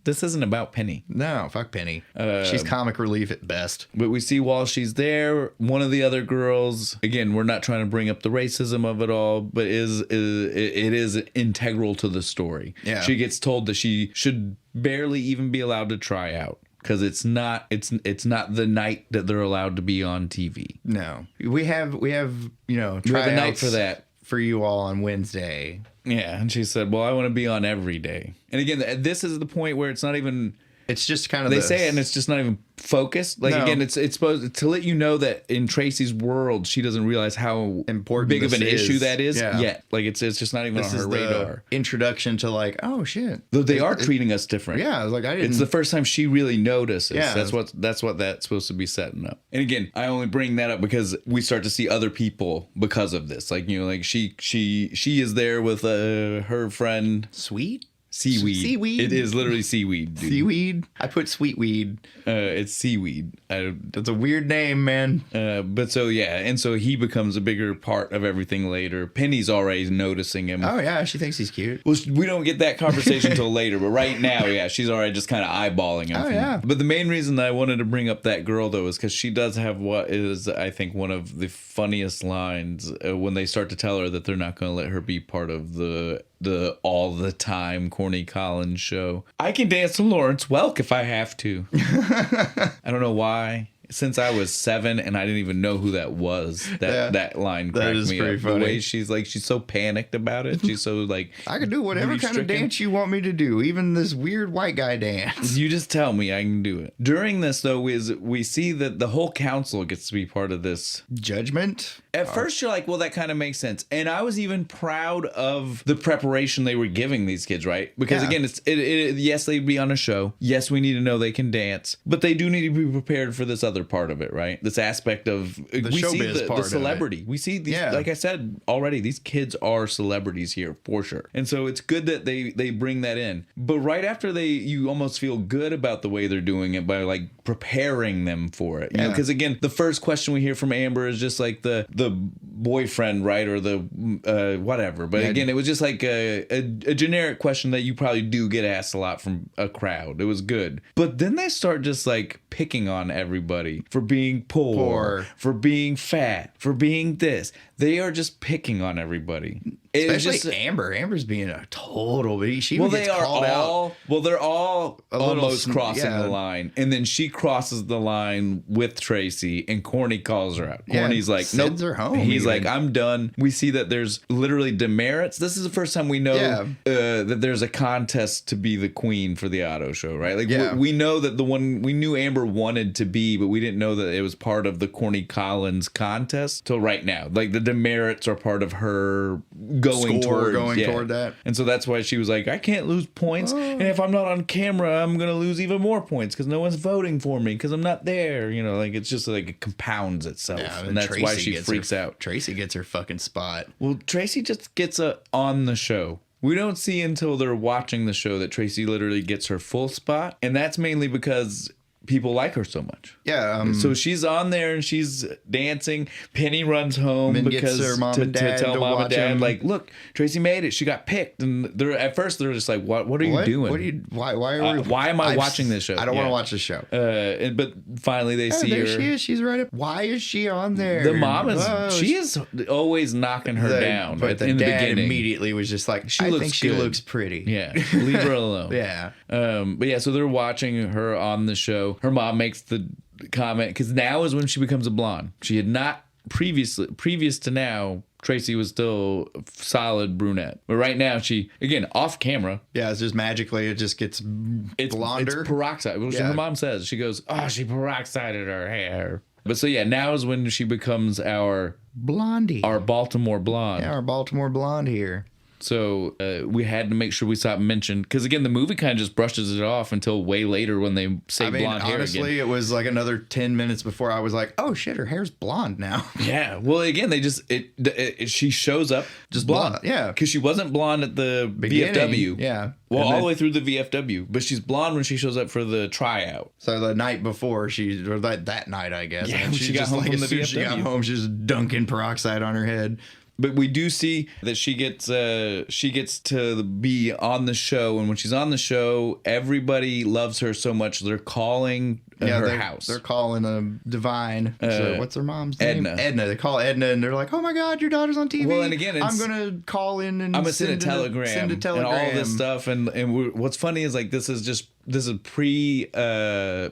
this isn't about Penny.
No, fuck Penny. She's comic relief at best.
But we see while she's there, one of the other girls, again, we're not trying to bring up the racism of it all, but it is integral to the story.
Yeah.
She gets told that she should barely even be allowed to try out because it's not the night that they're allowed to be on TV.
No. We have tryouts
we have a night for that
for you all on Wednesday.
Yeah, and she said, well, I want to be on every day. And again, this is the point where it's not even,
it's just kind of
they say it and it's just not even focused. Like, again, it's supposed to let you know that in Tracy's world, she doesn't realize how
important
big of an issue that is yet. Like, it's just not even on her radar.
Introduction to like, oh shit.
Though they are treating us different.
Yeah, I was like, I didn't.
It's the first time she really notices.
Yeah.
That's what that's supposed to be setting up. And again, I only bring that up because we start to see other people because of this. Like, like she is there with her friend.
Sweet?
Seaweed. It is literally seaweed, dude.
Seaweed? I put sweetweed.
It's seaweed.
That's a weird name, man.
But so, yeah. And so he becomes a bigger part of everything later. Penny's already noticing him.
Oh, yeah. She thinks he's cute.
Well, we don't get that conversation until later. But right now, yeah, she's already just kind of eyeballing him.
Oh, yeah.
But the main reason that I wanted to bring up that girl, though, is because she does have what is, I think, one of the funniest lines when they start to tell her that they're not going to let her be part of the all the time Corny Collins show. I can dance to Lawrence Welk if I have to. I don't know why. Since I was 7 and I didn't even know who that was. That line cracked me up.
Funny.
The way she's so panicked about it. She's so like,
I can do whatever kind of dance you want me to do, even this weird white guy dance.
You just tell me, I can do it. During this, though, we see that the whole council gets to be part of this
judgment.
At first, you're like, well, that kind of makes sense. And I was even proud of the preparation they were giving these kids, right? Because again, yes, they'd be on a show. Yes, we need to know they can dance. But they do need to be prepared for this other part of it, right? This aspect of we see the celebrity. We see these, like I said already, these kids are celebrities here for sure. And so it's good that they bring that in. But right after you almost feel good about the way they're doing it by like preparing them for it. You know, because again, the first question we hear from Amber is just like the boyfriend, right? Or the whatever. But again, it was just like a generic question that you probably do get asked a lot from a crowd. It was good. But then they start just like picking on everybody for being poor, for being fat, for being this. They are just picking on everybody.
Especially Amber. Amber's being a total. She gets called out.
Well, they're all almost crossing the line, and then she crosses the line with Tracy, and Corny calls her out. Corny's like, nope.
Sends her home.
He's like, I'm done. We see that there's literally demerits. This is the first time we know that there's a contest to be the queen for the auto show, right? Like we know that the one we knew Amber wanted to be, but we didn't know that it was part of the Corny Collins contest till right now. Like the demerits are part of her going toward
that.
And so that's why she was like, I can't lose points. And if I'm not on camera, I'm going to lose even more points because no one's voting for me because I'm not there. You know, like it's just like it compounds itself. Yeah, and that's Tracy why she freaks out.
Tracy gets her fucking spot.
Well, Tracy just gets on the show. We don't see until they're watching the show that Tracy literally gets her full spot. And that's mainly because people like her so much.
Yeah.
So she's on there and she's dancing. Penny runs home because
her mom and dad
to tell mom and dad, like, look, Tracy made it. She got picked. And at first they're just like, what are you doing? Why am I watching this show?
I don't want to watch this show.
But finally they see her.
She is. She's right up. Why is she on there?
The mom she is always knocking her down.
But
in the beginning
immediately was just like, I think she looks pretty.
Yeah. Leave her alone.
Yeah.
But yeah, so they're watching her on the show. Her mom makes the comment because now is when she becomes a blonde. She had not previous to now. Tracy was still solid brunette, but right now she again off camera.
Yeah, it's just magically it just gets blonder.
It's peroxide. Which her mom says. She goes, "Oh, she peroxided her hair." But so yeah, now is when she becomes our
blondie,
our Baltimore blonde.
Yeah, our Baltimore blonde here.
So we had to make sure we stopped mentioning because again the movie kind of just brushes it off until way later when they say blonde hair
honestly,
again.
It was like another 10 minutes before I was like, oh shit, her hair's blonde now.
Yeah. Well, again, they just she shows up just blonde.
Yeah.
Because she wasn't blonde at the VFW.
Yeah.
Well, all the way through the VFW, but she's blonde when she shows up for the tryout.
So the night before that night, I guess.
Yeah, when she got home from the VFW.
She got home, she's dunking peroxide on her head.
But we do see that she gets to be on the show, and when she's on the show, everybody loves her so much they're calling her house.
They're calling Divine. What's her mom's
name?
Edna. They call Edna, and they're like, "Oh my God, your daughter's on TV."
Well, and again,
I'm gonna call in and
I'm gonna send a telegram and all this stuff. And what's funny is like this is pre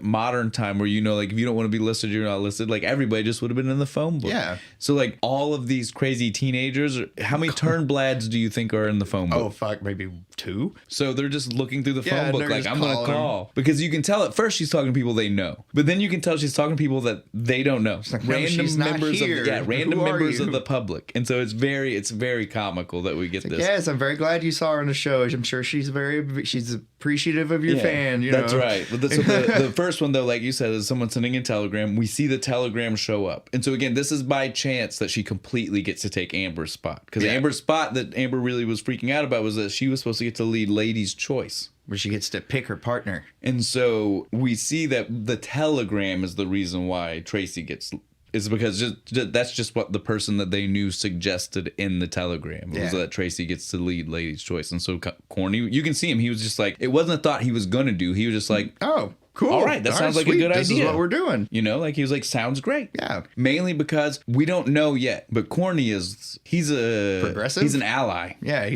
modern time where like if you don't want to be listed, you're not listed. Like everybody just would have been in the phone book.
Yeah.
So like all of these crazy teenagers, how many Turnblads do you think are in the phone book?
Oh fuck, maybe 2.
So they're just looking through the phone book like I'm gonna call because you can tell at first she's talking to people they know, but then you can tell she's talking to people that they don't know.
Like, random members
of the public, and so it's very comical that we get this.
Yes, I'm very glad you saw her on the show. I'm sure she's appreciative of your fan.
That's right. But the first one though, like you said, is someone sending a telegram. We see the telegram show up, and so again, this is by chance that she completely gets to take Amber's spot because Amber's spot that Amber really was freaking out about was that she was supposed to get to lead Ladies' Choice.
Where she gets to pick her partner.
And so we see that the telegram is the reason why Tracy gets... is because that's just what the person that they knew suggested in the telegram. It was that Tracy gets to lead Ladies' Choice. And so Corny, you can see him. He was just like... It wasn't a thought he was going to do. He was just like...
Oh, cool.
All right, that sounds like a good idea.
This is what we're doing.
You know, like he was like, sounds great.
Yeah.
Mainly because we don't know yet, but Corny he's a...
Progressive?
He's an ally.
Yeah,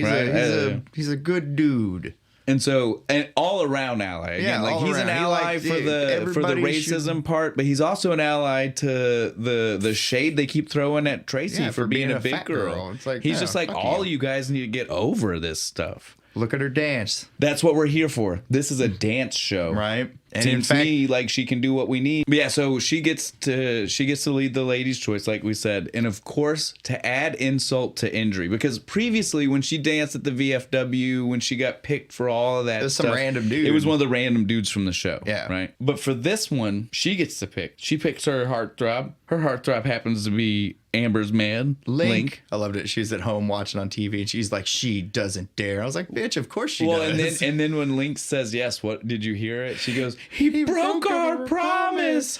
he's a good dude.
And so, and all around ally. Again, like he's an ally for the racism part, but he's also an ally to the shade they keep throwing at Tracy for being a big girl.
It's like,
he's just like, all you guys need to get over this stuff.
Look at her dance.
That's what we're here for. This is a dance show,
right? And
seems to me like she can do what we need. But yeah, so she gets to lead the Ladies' Choice, like we said, and of course to add insult to injury, because previously when she danced at the VFW, when she got picked for all of that,
it was some random dude.
It was one of the random dudes from the show.
Yeah,
right. But for this one, she gets to pick. She picks her heartthrob. Her heartthrob happens to be Amber's man, Link.
I loved it. She was at home watching on TV, and she's like, "She doesn't dare." I was like, "Bitch, of course she does."
and then when Link says yes, what did you hear it? She goes, He broke our promise.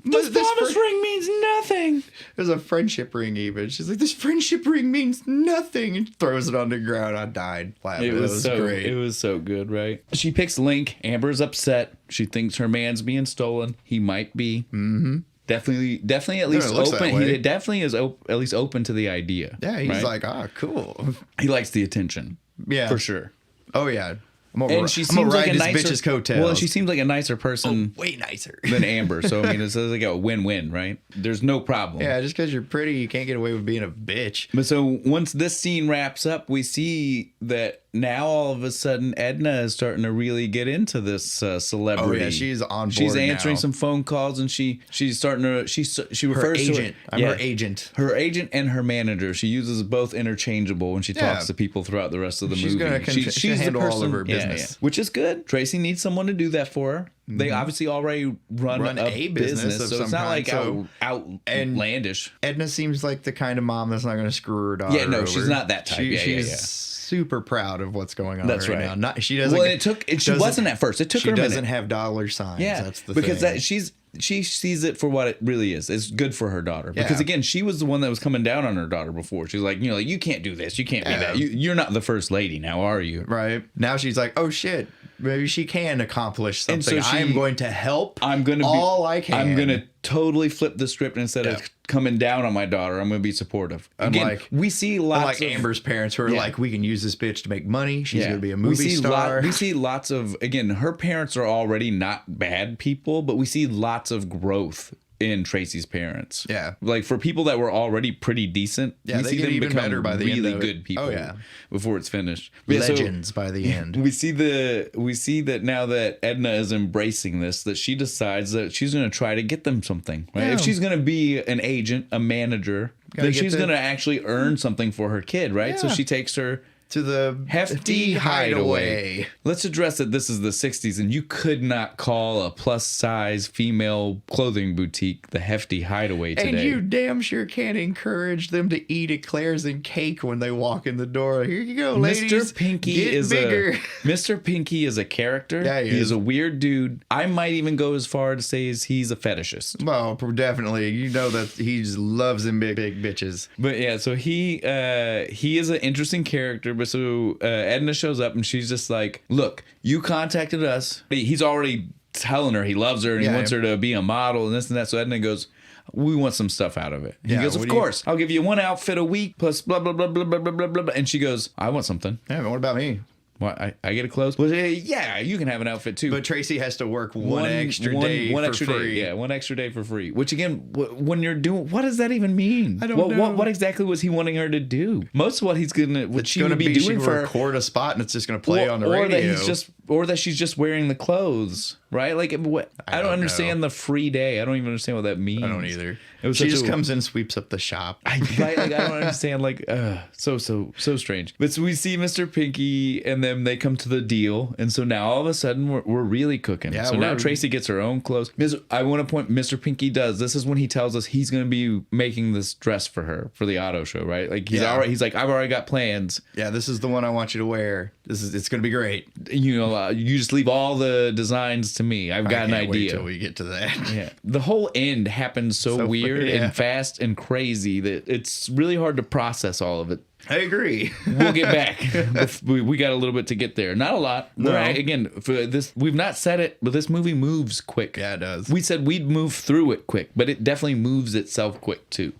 This promise ring means nothing.
There's a friendship ring even. She's like, this friendship ring means nothing. And throws it on the ground. I died laughing. It was great.
It was so good, right? She picks Link. Amber's upset. She thinks her man's being stolen. He might be.
Mm-hmm.
Definitely at least open. He definitely is at least open to the idea.
Yeah, he's like, cool.
He likes the attention.
Yeah.
For sure.
Oh, yeah.
She seems like a nicer
bitch's coattails.
Well, she seems like a nicer person.
Way nicer
than Amber. So I mean, it's like a win-win, right? There's no problem.
Yeah, just because you're pretty, you can't get away with being a bitch.
But so once this scene wraps up, we see that now all of a sudden Edna is starting to really get into this celebrity.
Oh yeah, she's on board.
She's answering some phone calls, and she's starting to she refers
her agent. Her agent.
Her agent and her manager. She uses both interchangeable when she talks to people throughout the rest of the movie. She's
handle
the person,
all of her business,
which is good. Tracy needs someone to do that for her. They obviously already run a business of so it's not like outlandish.
Edna seems like the kind of mom that's not going to screw her daughter.
Yeah, no, she's not that type.
She's super proud of what's going on.
That's
right now. She doesn't.
Well, she wasn't at first. It took her a minute.
She doesn't have dollar signs.
Yeah,
that's the
because
thing.
she sees it for what it really is. It's good for her daughter. Because again, she was the one that was coming down on her daughter before. She's like, you can't do this. You can't be that. You're not the first lady now, are you?
Right. Now she's like, oh shit. Maybe she can accomplish something. So I'm going to help. I can. I'm going to totally flip the script, and instead of coming down on my daughter, I'm going to be supportive. Again, we see lots of Amber's parents who are like, we can use this bitch to make money. She's going to be a movie star.
We see lots of, again, her parents are already not bad people, but we see lots of growth in Tracy's parents.
Yeah.
Like for people that were already pretty decent, we see them become better by the really good people before it's finished.
Legends by the end.
We see that now that Edna is embracing this, that she decides that she's going to try to get them something, right? If she's going to be an agent, a manager, then she's going to actually earn something for her kid, right? Yeah. So she takes her
to the Hefty Hideaway.
Let's address that this is the 60s, and you could not call a plus-size female clothing boutique the Hefty Hideaway today.
And you damn sure can't encourage them to eat eclairs and cake when they walk in the door. Here you go, ladies.
Mr. Pinky is a character.
Yeah,
he is a weird dude. I might even go as far to say he's a fetishist.
Well, definitely. You know that he just loves them big bitches.
But yeah, so he is an interesting character. But so Edna shows up and she's just like, look, you contacted us. He's already telling her he loves her and he wants her to be a model and this and that. So Edna goes, we want some stuff out of it. He goes, of course. I'll give you one outfit a week plus blah, blah, blah, blah, blah, blah, blah, blah. And she goes, I want something.
Yeah, but what about me?
What, I get a clothes? Well, yeah, you can have an outfit too.
But Tracy has to work one extra day for free.
Yeah, one extra day for free. Which again, when you're doing, what does that even mean?
I don't know.
What exactly was he wanting her to do? Most of what he's gonna, what she's gonna be doing for her,
record a spot and it's just gonna play on the radio.
Or that she's just wearing the clothes, right? Like what? I don't understand the free day. I don't even understand what that means.
I don't either. She just comes in, sweeps up the shop.
I don't understand. Like, so strange. But so we see Mr. Pinky, and then they come to the deal, and so now all of a sudden we're really cooking. Yeah, so now Tracy gets her own clothes. I want to point. Mr. Pinky does. This is when he tells us he's going to be making this dress for her for the auto show, right? Like he's like, I've already got plans.
Yeah, this is the one I want you to wear. It's going to be great.
You know, you just leave all the designs to me. I've got an idea.
Wait till we get to that.
Yeah, the whole end happens so weird and fast and crazy that it's really hard to process all of it.
I agree.
We'll get back. We got a little bit to get there. Not a lot. No. Again, for this, we've not said it, but this movie moves quick.
Yeah, it does.
We said we'd move through it quick, but it definitely moves itself quick too.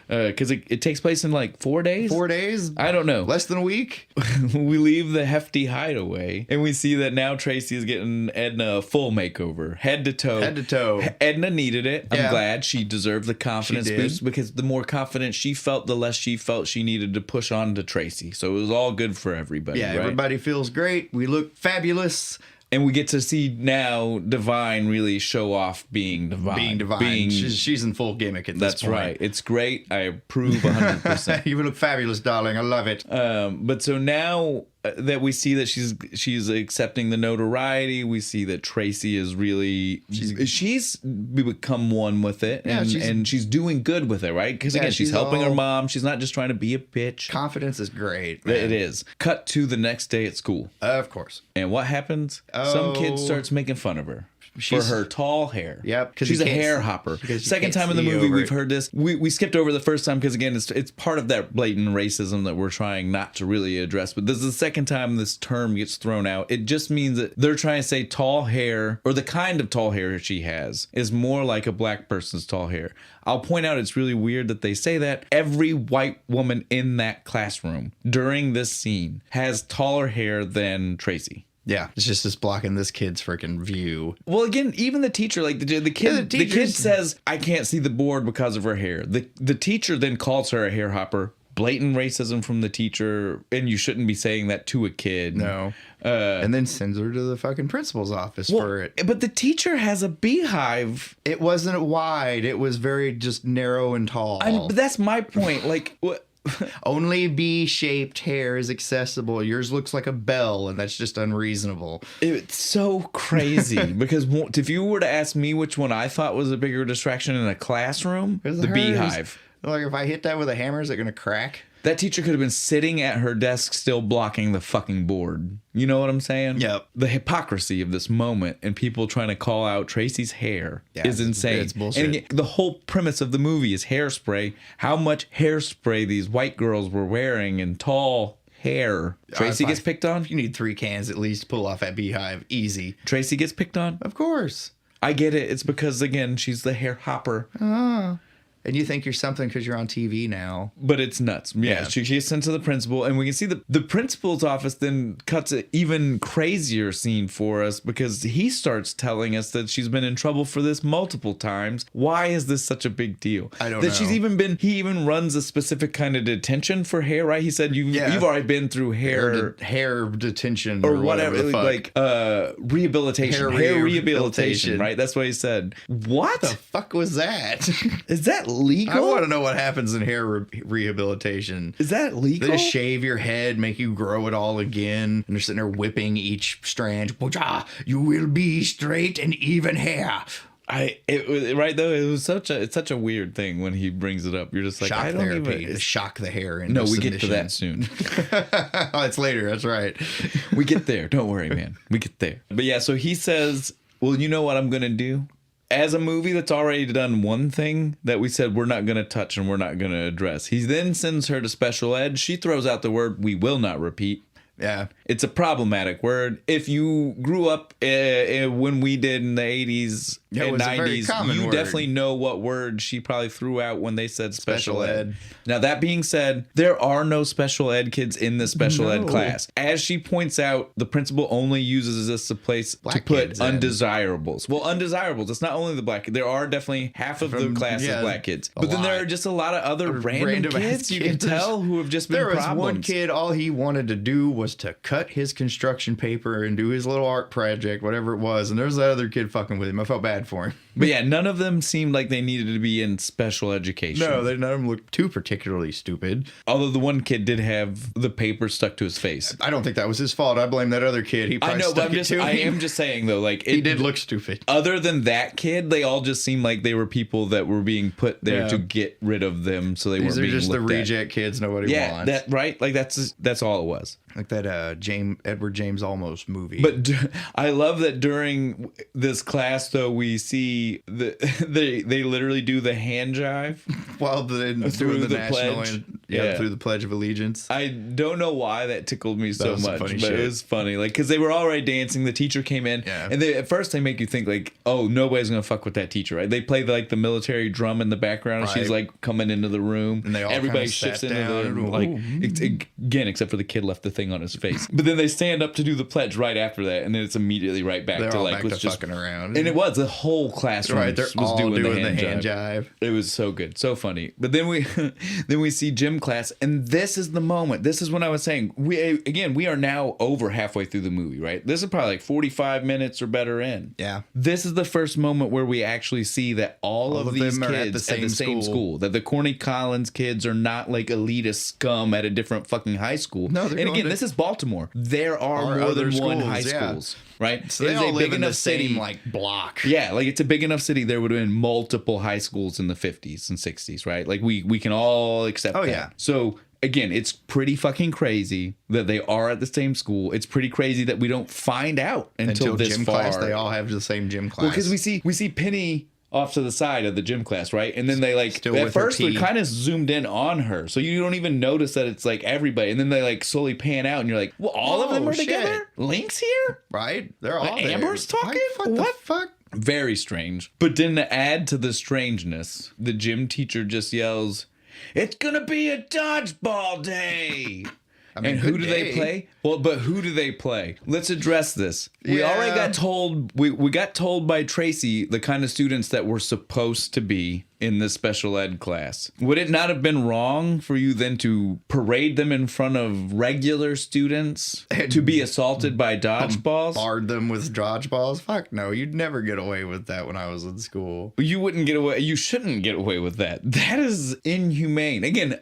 Because it takes place in like 4 days?
4 days?
I don't know.
Less than a week?
We leave the Hefty Hideaway, and we see that now Tracy is getting Edna a full makeover. Head to toe.
Head to toe.
Edna needed it. I'm glad. She deserved the confidence boost, because the more confident she felt, the less she felt she needed to push on to Tracy. So it was all good for everybody.
Yeah,
right?
Everybody feels great. We look fabulous.
And we get to see now Divine really show off being Divine.
She's in full gimmick at this point.
That's right. It's great. I approve 100%.
You look fabulous, darling. I love it.
But so now that we see that she's accepting the notoriety, we see that Tracy is really she's become one with it, and she's doing good with it, right? Because again, she's helping her mom. She's not just trying to be a bitch.
Confidence is great, man.
It is. Cut to the next day at school.
Of course.
And what happens? Some kid starts making fun of her. for her tall hair.
Yep.
She's a hair hopper. Second time in the movie we've heard this. We skipped over the first time because, again, it's part of that blatant racism that we're trying not to really address. But this is the second time this term gets thrown out. It just means that they're trying to say tall hair, or the kind of tall hair she has, is more like a black person's tall hair. I'll point out it's really weird that they say that. Every white woman in that classroom during this scene has taller hair than Tracy.
Yeah, it's just blocking this kid's freaking view.
Well, again, even the teacher, like the kid says, I can't see the board because of her hair. The teacher then calls her a hair hopper. Blatant racism from the teacher, and you shouldn't be saying that to a kid.
No. And then sends her to the fucking principal's office for it.
But the teacher has a beehive.
It wasn't wide. It was very just narrow and tall.
But that's my point. Like, what?
Only bee-shaped hair is accessible. Yours looks like a bell, and that's just unreasonable.
It's so crazy because if you were to ask me which one I thought was a bigger distraction in a classroom, the beehive.
Like, if I hit that with a hammer, is it going to crack?
That teacher could have been sitting at her desk still blocking the fucking board. You know what I'm saying?
Yep.
The hypocrisy of this moment and people trying to call out Tracy's hair is insane.
It's bullshit.
And again, the whole premise of the movie is hairspray. How much hairspray these white girls were wearing and tall hair. Tracy gets picked on?
You need 3 cans at least to pull off that beehive. Easy.
Tracy gets picked on?
Of course.
I get it. It's because, again, she's the hair hopper.
And you think you're something because you're on TV now.
But it's nuts. Yeah. She gets sent to the principal, and we can see the principal's office then cuts an even crazier scene for us because he starts telling us that she's been in trouble for this multiple times. Why is this such a big deal?
I don't know.
He even runs a specific kind of detention for hair, right? He said you've already been through
hair detention
or whatever like rehabilitation. Hair rehabilitation, right? That's what he said. What
the fuck was that?
Is that legal?
I want to know what happens in hair rehabilitation.
Is that legal?
They just shave your head, make you grow it all again, and they're sitting there whipping each strand. You will be straight and even hair.
It's such a weird thing when he brings it up. You're just like,
shock
I don't
therapy,
even
shock the hair into
No, we
submission.
get to that soon.
Oh, it's later. That's right.
We get there. Don't worry, man. We get there. But yeah, so he says, well, you know what I'm gonna do? As a movie that's already done one thing that we said we're not going to touch and we're not going to address. He then sends her to special ed. She throws out the word we will not repeat.
Yeah.
It's a problematic word. If you grew up when we did in the 80s and 90s, you definitely know what word she probably threw out when they said special ed. Now, that being said, there are no special ed kids in the special ed class. As she points out, the principal only uses this as a place to put undesirables. Well, undesirables, it's not only the black kids. There are definitely half of the class is black kids. But then there are just a lot of other random kids you can tell who have just been problems.
There was one kid, all he wanted to do was to cut his construction paper and do his little art project, whatever it was. And there's that other kid fucking with him. I felt bad for him.
But yeah, none of them seemed like they needed to be in special education.
No, none of them looked too particularly stupid.
Although the one kid did have the paper stuck to his face.
I don't think that was his fault. I blame that other kid. He probably stuck it to him.
I am just saying though, like
he did look stupid.
Other than that kid, they all just seemed like they were people that were being put there to get rid of them, so they weren't being looked at. These are just the reject
kids nobody wants.
That right? Like that's all it was.
Like that Edward James Olmos movie.
But I love that during this class, though, we see they literally do the hand jive
while through the national pledge. Through the Pledge of Allegiance.
I don't know why that tickled me so much, but
shit.
It was funny. Like, because they were already dancing. The teacher came in, and at first they make you think like, oh, nobody's gonna fuck with that teacher, right? They play like the military drum in the background, and she's like coming into the room, and everybody shifts into the like again, except for the kid left the thing on his face. But then they stand up to do the pledge right after that, and then it's immediately right back to like
let's just fucking around.
And it was the whole classroom was doing the hand jive. It was so good, so funny. But then we see gym class, and this is the moment. This is when I was saying we are now over halfway through the movie, right? This is probably like 45 minutes or better in.
Yeah.
This is the first moment where we actually see that all of these kids are at the same school. That the Corny Collins kids are not like elitist scum at a different fucking high school.
No,
and again, this is Baltimore. There are more than one high schools, right?
So they all live in the same like block.
Yeah, like it's a big enough city. There would have been multiple high schools in the 50s and 60s, right? Like we can all accept that. Yeah. So again, it's pretty fucking crazy that they are at the same school. It's pretty crazy that we don't find out until this
gym
far.
class. They all have the same gym class.
Well, because we see Penny off to the side of the gym class, right? And then they like
Still
at
with her
first they're
tea.
kind of zoomed in on her, so you don't even notice that it's like everybody. And then they like slowly pan out, and you're like, well, all of them are
shit.
together. Link's here,
Right? They're all there.
Amber's talking.
What the fuck?
Very strange. But then to add to the strangeness, the gym teacher just yells, "It's gonna be a dodgeball day."
I mean,
and who
good
do
day.
they play? Well, but who do they play? Let's address this. We
Yeah.
already got told, we got told by Tracy the kind of students that we're supposed to be in this special ed class. Would it not have been wrong for you then to parade them in front of regular students to be assaulted by dodgeballs?
Barred them with dodgeballs? Fuck no, you'd never get away with that when I was in school.
You wouldn't get away. You shouldn't get away with that. That is inhumane. Again,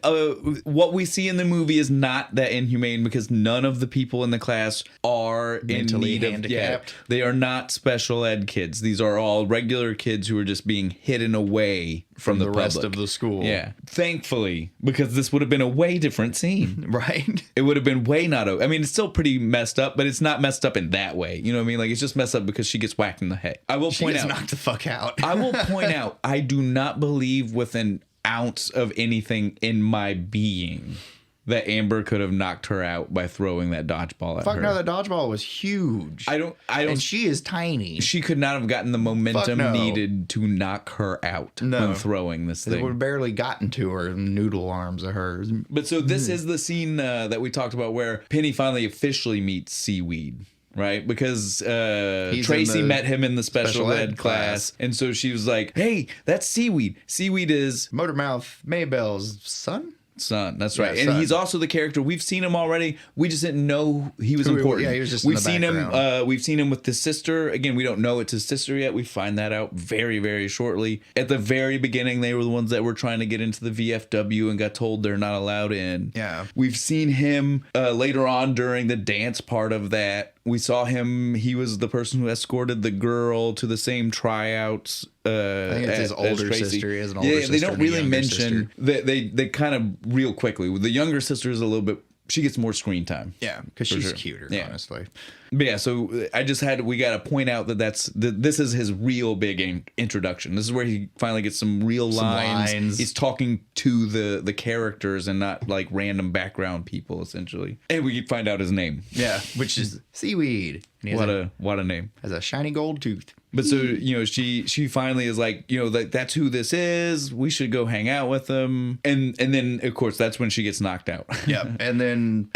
what we see in the movie is not that inhumane because none of the people in the class are
Mentally
in need
handicapped.
they are not special ed kids. These are all regular kids who are just being hidden away from the
rest
public.
of the school.
Yeah. Thankfully, because this would have been a way different scene.
Right?
It would have been way not. I mean, it's still pretty messed up, but it's not messed up in that way. You know what I mean? Like, it's just messed up because she gets whacked in the head. I will
She
point
gets
out.
knocked the fuck out.
I will point out, I do not believe with an ounce of anything in my being that Amber could have knocked her out by throwing that dodgeball at
Fuck
her.
no, that dodgeball was huge.
I don't.
And she is tiny.
She could not have gotten the momentum
no.
needed to knock her out
No.
when throwing this
It would
thing.
have barely gotten to her noodle arms of hers.
But so this is the scene that we talked about where Penny finally officially meets Seaweed. Right? Because Tracy met him in the special ed class. And so she was like, hey, that's Seaweed. Seaweed is
Motormouth Maybell's son?
Son, that's right.
Yeah,
And
son.
he's also the character. We've seen him already. We just didn't know he was important.
Yeah, he was just in
we've
the
seen
background.
him. We've seen him with his sister. Again, we don't know it's his sister yet. We find that out very, very shortly. At the very beginning, they were the ones that were trying to get into the VFW and got told they're not allowed in.
Yeah.
We've seen him later on during the dance part of that. We saw him. He was the person who escorted the girl to the same tryouts.
I think it's his older
Tracy.
sister. He has an older
Yeah,
sister.
they don't
and a
really
younger
mention
sister.
they kind of real quickly. The younger sister is a little bit. She gets more screen time.
Yeah, because she's cuter,
Yeah.
honestly.
But yeah, so we got to point out that this is his real big introduction. This is where he finally gets some real lines. He's talking to the characters and not like random background people, essentially. And we find out his name.
Yeah, which is Seaweed. And he has
What a name.
has a shiny gold tooth.
But so, you know, she finally is like, you know, that's who this is. We should go hang out with him. And then, of course, that's when she gets knocked out.
Yeah, and then...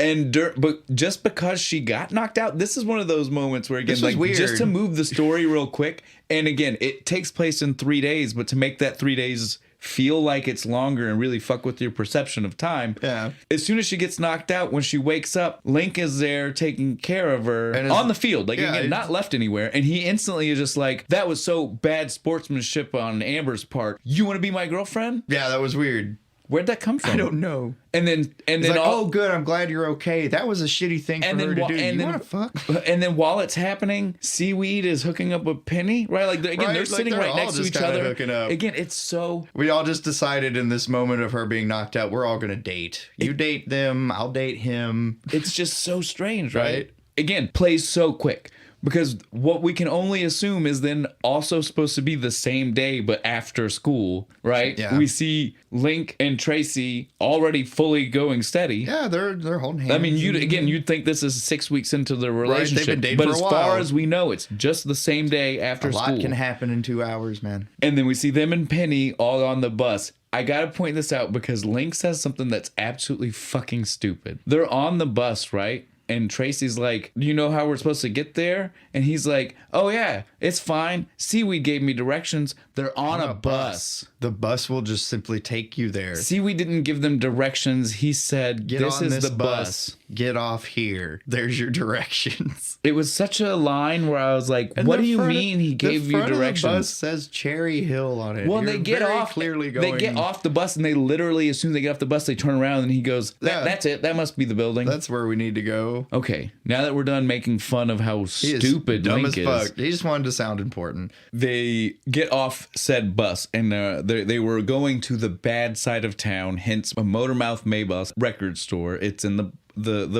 But just because she got knocked out, this is one of those moments where, again,
This was
like,
weird.
just to move the story real quick. And again, it takes place in 3 days, but to make that 3 days feel like it's longer and really fuck with your perception of time.
Yeah.
As soon as she gets knocked out, when she wakes up, Link is there taking care of her
And
on the field, like
yeah,
again, not left anywhere. And he instantly is just like, that was so bad sportsmanship on Amber's part. You want to be my girlfriend?
Yeah, that was weird.
Where'd that come from?
I don't know.
And then
It's like, oh, good. I'm glad you're okay. That was a shitty thing for her to do. You want to fuck?
And then while it's happening, Seaweed is hooking up with Penny, right? Like again,
Right,
they're
like
sitting
they're
right
all
next to
just
each
kinda
other.
hooking up.
Again, it's so.
We all just decided in this moment of her being knocked out, we're all going to date. You date them. I'll date him.
It's just so strange, right?
Right.
Again, plays so quick. Because what we can only assume is then also supposed to be the same day, but after school, right?
Yeah.
We see Link and Tracy already fully going steady.
Yeah, they're holding hands.
I mean, you'd think this is 6 weeks into the relationship,
been dating
but
for a
as
while.
far as we know, it's just the same day after
a
school.
lot can happen in 2 hours, man.
And then we see them and Penny all on the bus. I gotta point this out because Link says something that's absolutely fucking stupid. They're on the bus, right? And Tracy's like, do you know how we're supposed to get there? And he's like, oh yeah, it's fine. Seaweed gave me directions. They're on a bus.
The bus will just simply take you there.
Seaweed didn't give them directions. He said,
Get
this
on
is
this
the bus.
get off here. There's your directions.
It was such a line where I was like, what do you mean he gave you directions?
The bus says Cherry Hill on it.
Well, they get off. Clearly going. They get off the bus, and they literally, as soon as they get off the bus, they turn around, and he goes, that's it. That must be the building.
That's where we need to go.
Okay. Now that we're done making fun of how stupid Link is.
Fuck. He just wanted to sound important.
They get off said bus, and they were going to the bad side of town, hence a Motormouth Maybus record store. It's in the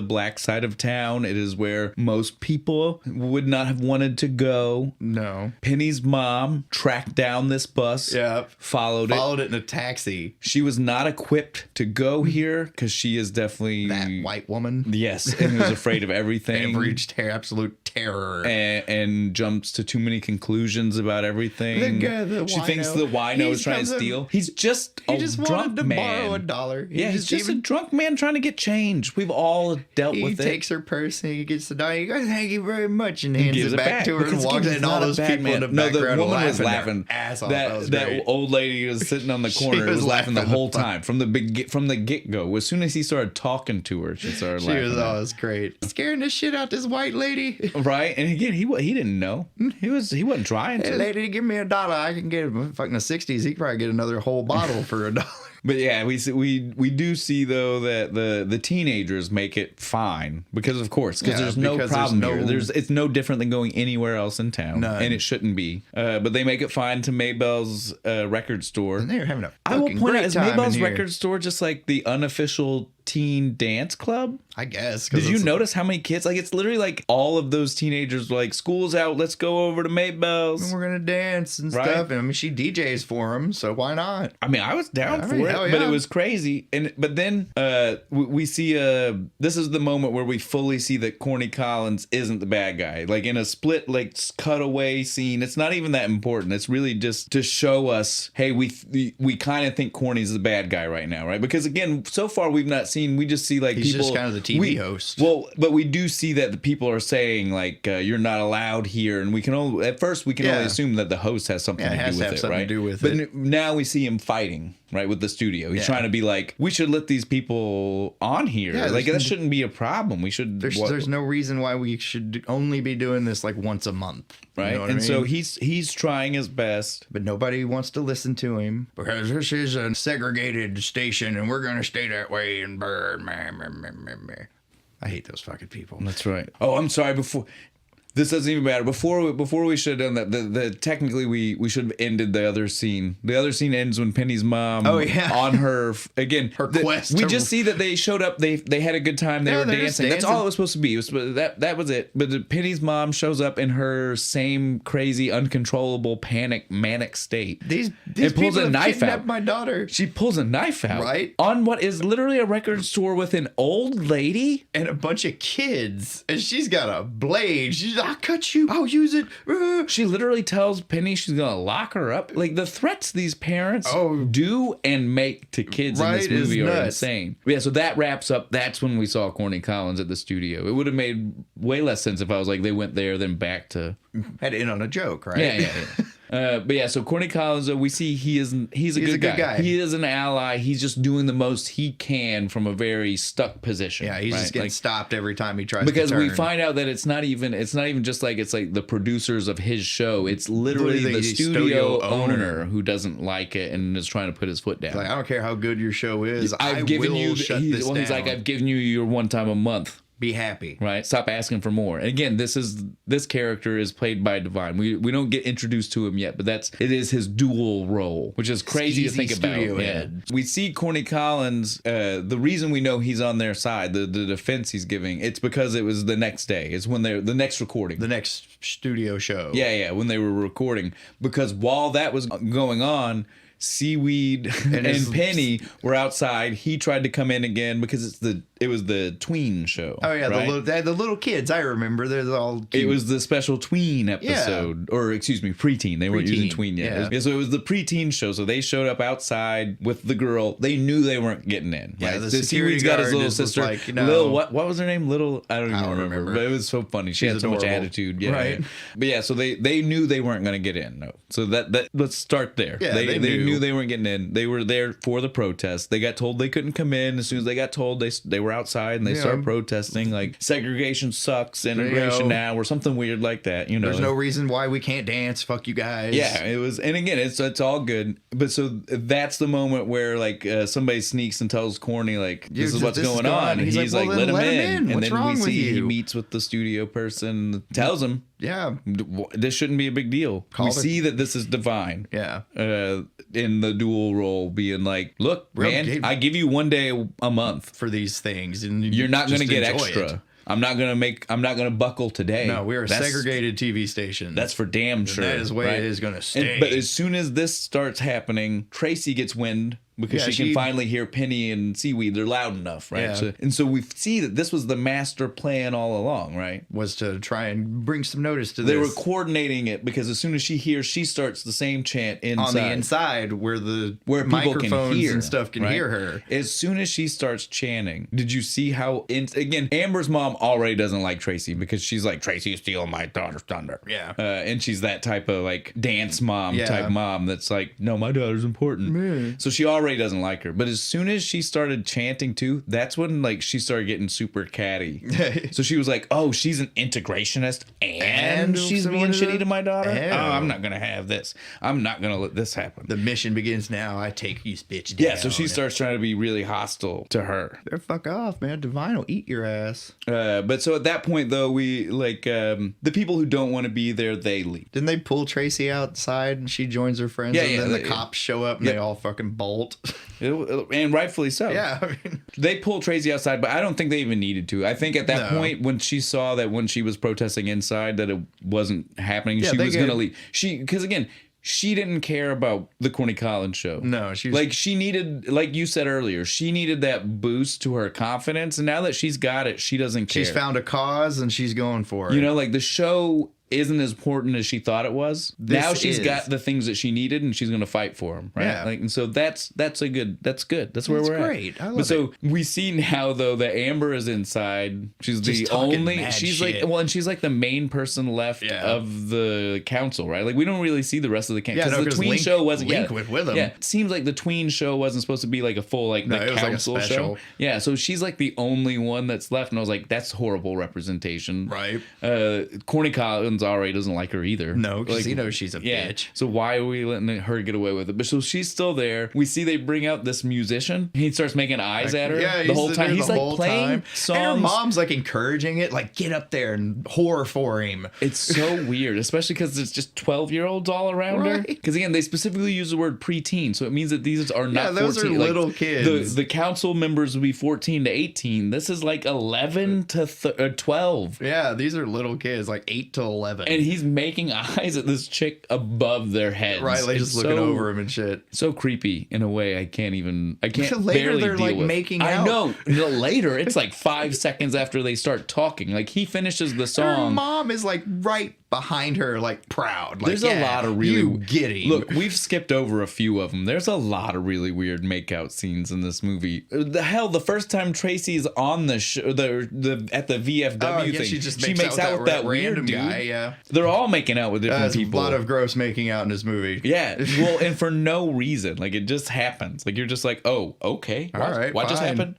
black side of town. It is where most people would not have wanted to go.
No.
Penny's mom tracked down this bus.
Yeah.
Followed
it in a taxi.
She was not equipped to go here because she is definitely
that white woman.
Yes, and was afraid of everything.
Absolute terror.
And jumps to too many conclusions about everything. She thinks the wino is trying to steal. He just wanted to borrow $1. He's just a drunk man trying to get change. We've all dealt with it.
He takes her purse and he gets the dollar. He goes, "Thank you very much," and hands it back to her and walks in. And all those people in the background
the woman was laughing. That old lady was sitting on the corner was laughing the whole time from the get go. As soon as he started talking to her, she started laughing.
She was always great, scaring the shit out this white lady.
Right, and again, he didn't know. He wasn't trying to.
Hey, lady, give me $1. I can get fucking the 60s. He could probably get another whole bottle for $1.
But yeah, we do see though that the teenagers make it fine because there's no problem here. It's no different than going anywhere else in town, and it shouldn't be. But they make it fine to Maybell's record store.
And they're having a
I will point out, is Maybell's record store just like the unofficial teen dance club?
I guess.
Did you notice how many kids? Like, it's literally like all of those teenagers were like, school's out, let's go over to Maybell's.
And we're going to dance and stuff. And I mean, she DJs for them, so why not?
I mean, I was down for it, but it was crazy. But then we see, this is the moment where we fully see that Corny Collins isn't the bad guy. Like, in a split, like, cutaway scene, it's not even that important. It's really just to show us, hey, we kind of think Corny's the bad guy right now, right? Because, again, so far we've not seen, we just see, like,
he's
people...
just kind of the TV host.
Well, but we do see that the people are saying, like, you're not allowed here, and we can only assume that the host has something to do with it, right? But now we see him fighting, right, with the studio. He's trying to be like, we should let these people on here. Like, that shouldn't be a problem. We should...
There's no reason why we should only be doing this, like, once a month.
Right?
You know
so he's trying his best.
But nobody wants to listen to him. Because this is a segregated station, and we're going to stay that way and burn. I hate those fucking people.
That's right. Oh, I'm sorry. This doesn't even matter. Before we should have done that, technically we should have ended the other scene. The other scene ends when Penny's mom on her quest. We just see that they showed up. They had a good time. They were dancing. That's all it was supposed to be. That was it. But Penny's mom shows up in her same crazy, uncontrollable, manic state.
These
pulls a knife out.
My daughter.
She pulls a knife out.
Right.
On what is literally a record store with an old lady
and a bunch of kids, and she's got a blade. I'll cut you. I'll use it.
She literally tells Penny she's going to lock her up. Like, the threats these parents do and make to kids in this movie are insane. Yeah, so that wraps up. That's when we saw Corny Collins at the studio. It would have made way less sense if I was like, they went there, then back to...
Had to end on a joke, right?
Yeah. But yeah, so Corny Collins, we see he's a good guy. He is an ally. He's just doing the most he can from a very stuck position.
Yeah, he's just getting stopped every time he tries to
turn. Because we find out that it's not even just like it's like the producers of his show. It's literally the studio owner who doesn't like it and is trying to put his foot down.
It's like, I don't care how good your show is.
He's like, I've given you your one time a month.
Be happy.
Right? Stop asking for more. And again, this character is played by Divine. We don't get introduced to him yet, but it is his dual role, which is crazy to think about. Yeah. We see Corny Collins, the reason we know he's on their side, the defense he's giving, it's because it was the next day. It's when the next recording.
The next studio show.
Yeah, when they were recording. Because while that was going on, Seaweed and Penny were outside. He tried to come in again because it was the tween show.
Oh yeah,
right?
the little kids. I remember they're all cute.
It was the special tween episode, or excuse me, preteen. They weren't using tween yet. So it was the preteen show. So they showed up outside with the girl. They knew they weren't getting in.
Yeah,
right?
the Seaweed's got his little sister.
Like, Lil, what was her name? Little, I don't even remember. But it was so funny. She had so much attitude. Yeah,
right.
But yeah, so they knew they weren't going to get in. No. So that let's start there.
Yeah, they knew
knew they weren't getting in. They were there for the protest. They got told they couldn't come in. As soon as they got told, they were outside and they started protesting like segregation sucks, integration now, or something weird like that. You know,
there's no reason why we can't dance. Fuck you guys.
Yeah, it was. And again, it's all good. But so that's the moment where like somebody sneaks and tells Corny like this is what's going on, and he's like, let him in. And then we see he meets with the studio person, tells him.
Yeah,
this shouldn't be a big deal. We see that this is divine.
Yeah.
In the dual role, being like, look, man, I give you one day a month
for these things, and
you're not going to get extra. It. I'm not gonna buckle today.
No, we're a segregated TV station.
That's for damn sure.
That is the way it is going to stay.
But as soon as this starts happening, Tracy gets wind. Because she can finally hear Penny and Seaweed. They're loud enough, right?
Yeah.
So we see that this was the master plan all along, right?
Was to try and bring some notice to this.
They were coordinating it because as soon as she hears, she starts the same chant inside.
On the inside where people microphones can hear, and stuff can hear her.
As soon as she starts chanting, did you see how... again, Amber's mom already doesn't like Tracy because she's like, Tracy is stealing my daughter's thunder.
Yeah.
And she's that type of like dance mom type mom that's like, no, my daughter's important. So she already doesn't like her, but as soon as she started chanting too, that's when like she started getting super catty. So she was like, oh, she's an integrationist and she's being shitty to my daughter. Oh, I'm not gonna have this. I'm not gonna let this happen.
The mission begins now. I take you bitch down.
Yeah, so she starts trying to be really hostile to her.
Fuck off, man. Divine will eat your ass.
But so at that point though, we like the people who don't want to be there, they leave.
Didn't they pull Tracy outside and she joins her friends? And then the cops show up and they all fucking bolt.
And rightfully so.
Yeah, I mean,
they pulled Tracy outside, but I don't think they even needed to. I think at that point, when she saw that when she was protesting inside that it wasn't happening, she was going to leave. Because again, she didn't care about the Corny Collins Show.
No,
she needed, like you said earlier, she needed that boost to her confidence, and now that she's got it, she doesn't care.
She's found a cause and she's going for it.
You know, like the show isn't as important as she thought it was. Now she's got the things that she needed, and she's going to fight for them, right? Yeah. Like, and so that's good. That's where we're
great.
at. So we see now though that Amber is inside. She's the only. She's
shit.
and she's like the main person left of the council, right? Like we don't really see the rest of the council because the tween show wasn't.
With them.
Yeah, it seems like the tween show wasn't supposed to be like a full like the council show. Yeah, so she's like the only one that's left, and I was like, that's horrible representation,
right?
Corny Collins already doesn't like her either.
No, because he knows she's a bitch.
So why are we letting her get away with it? But so she's still there. We see they bring out this musician. He starts making eyes at her the whole time. He's like playing songs.
And her mom's like encouraging it, like get up there and whore for him.
It's so weird, especially because it's just 12-year-olds all around her. Because again, they specifically use the word preteen, so it means that these are not 14.
Those are little kids.
The council members would be 14 to 18. This is like 11 to 12.
Yeah, these are little kids, like 8 to 11.
And he's making eyes at this chick above their heads.
Right, like just looking over him and shit.
So creepy in a way I can't
later
barely
they're
deal
like
with.
making out.
I know. No, later, it's like 5 seconds after they start talking. Like he finishes the song.
Her mom is like right behind her, like proud. Like,
there's a lot of really...
You get him.
Look, we've skipped over a few of them. There's a lot of really weird makeout scenes in this movie. The first time Tracy's on the show, at the VFW thing,
she makes out with that
weird dude.
Guy, yeah.
They're all making out with different people.
A lot of gross making out in this movie.
Yeah, well, and for no reason. Like, it just happens. Like, you're just like, oh, okay.
All right,
what just happened?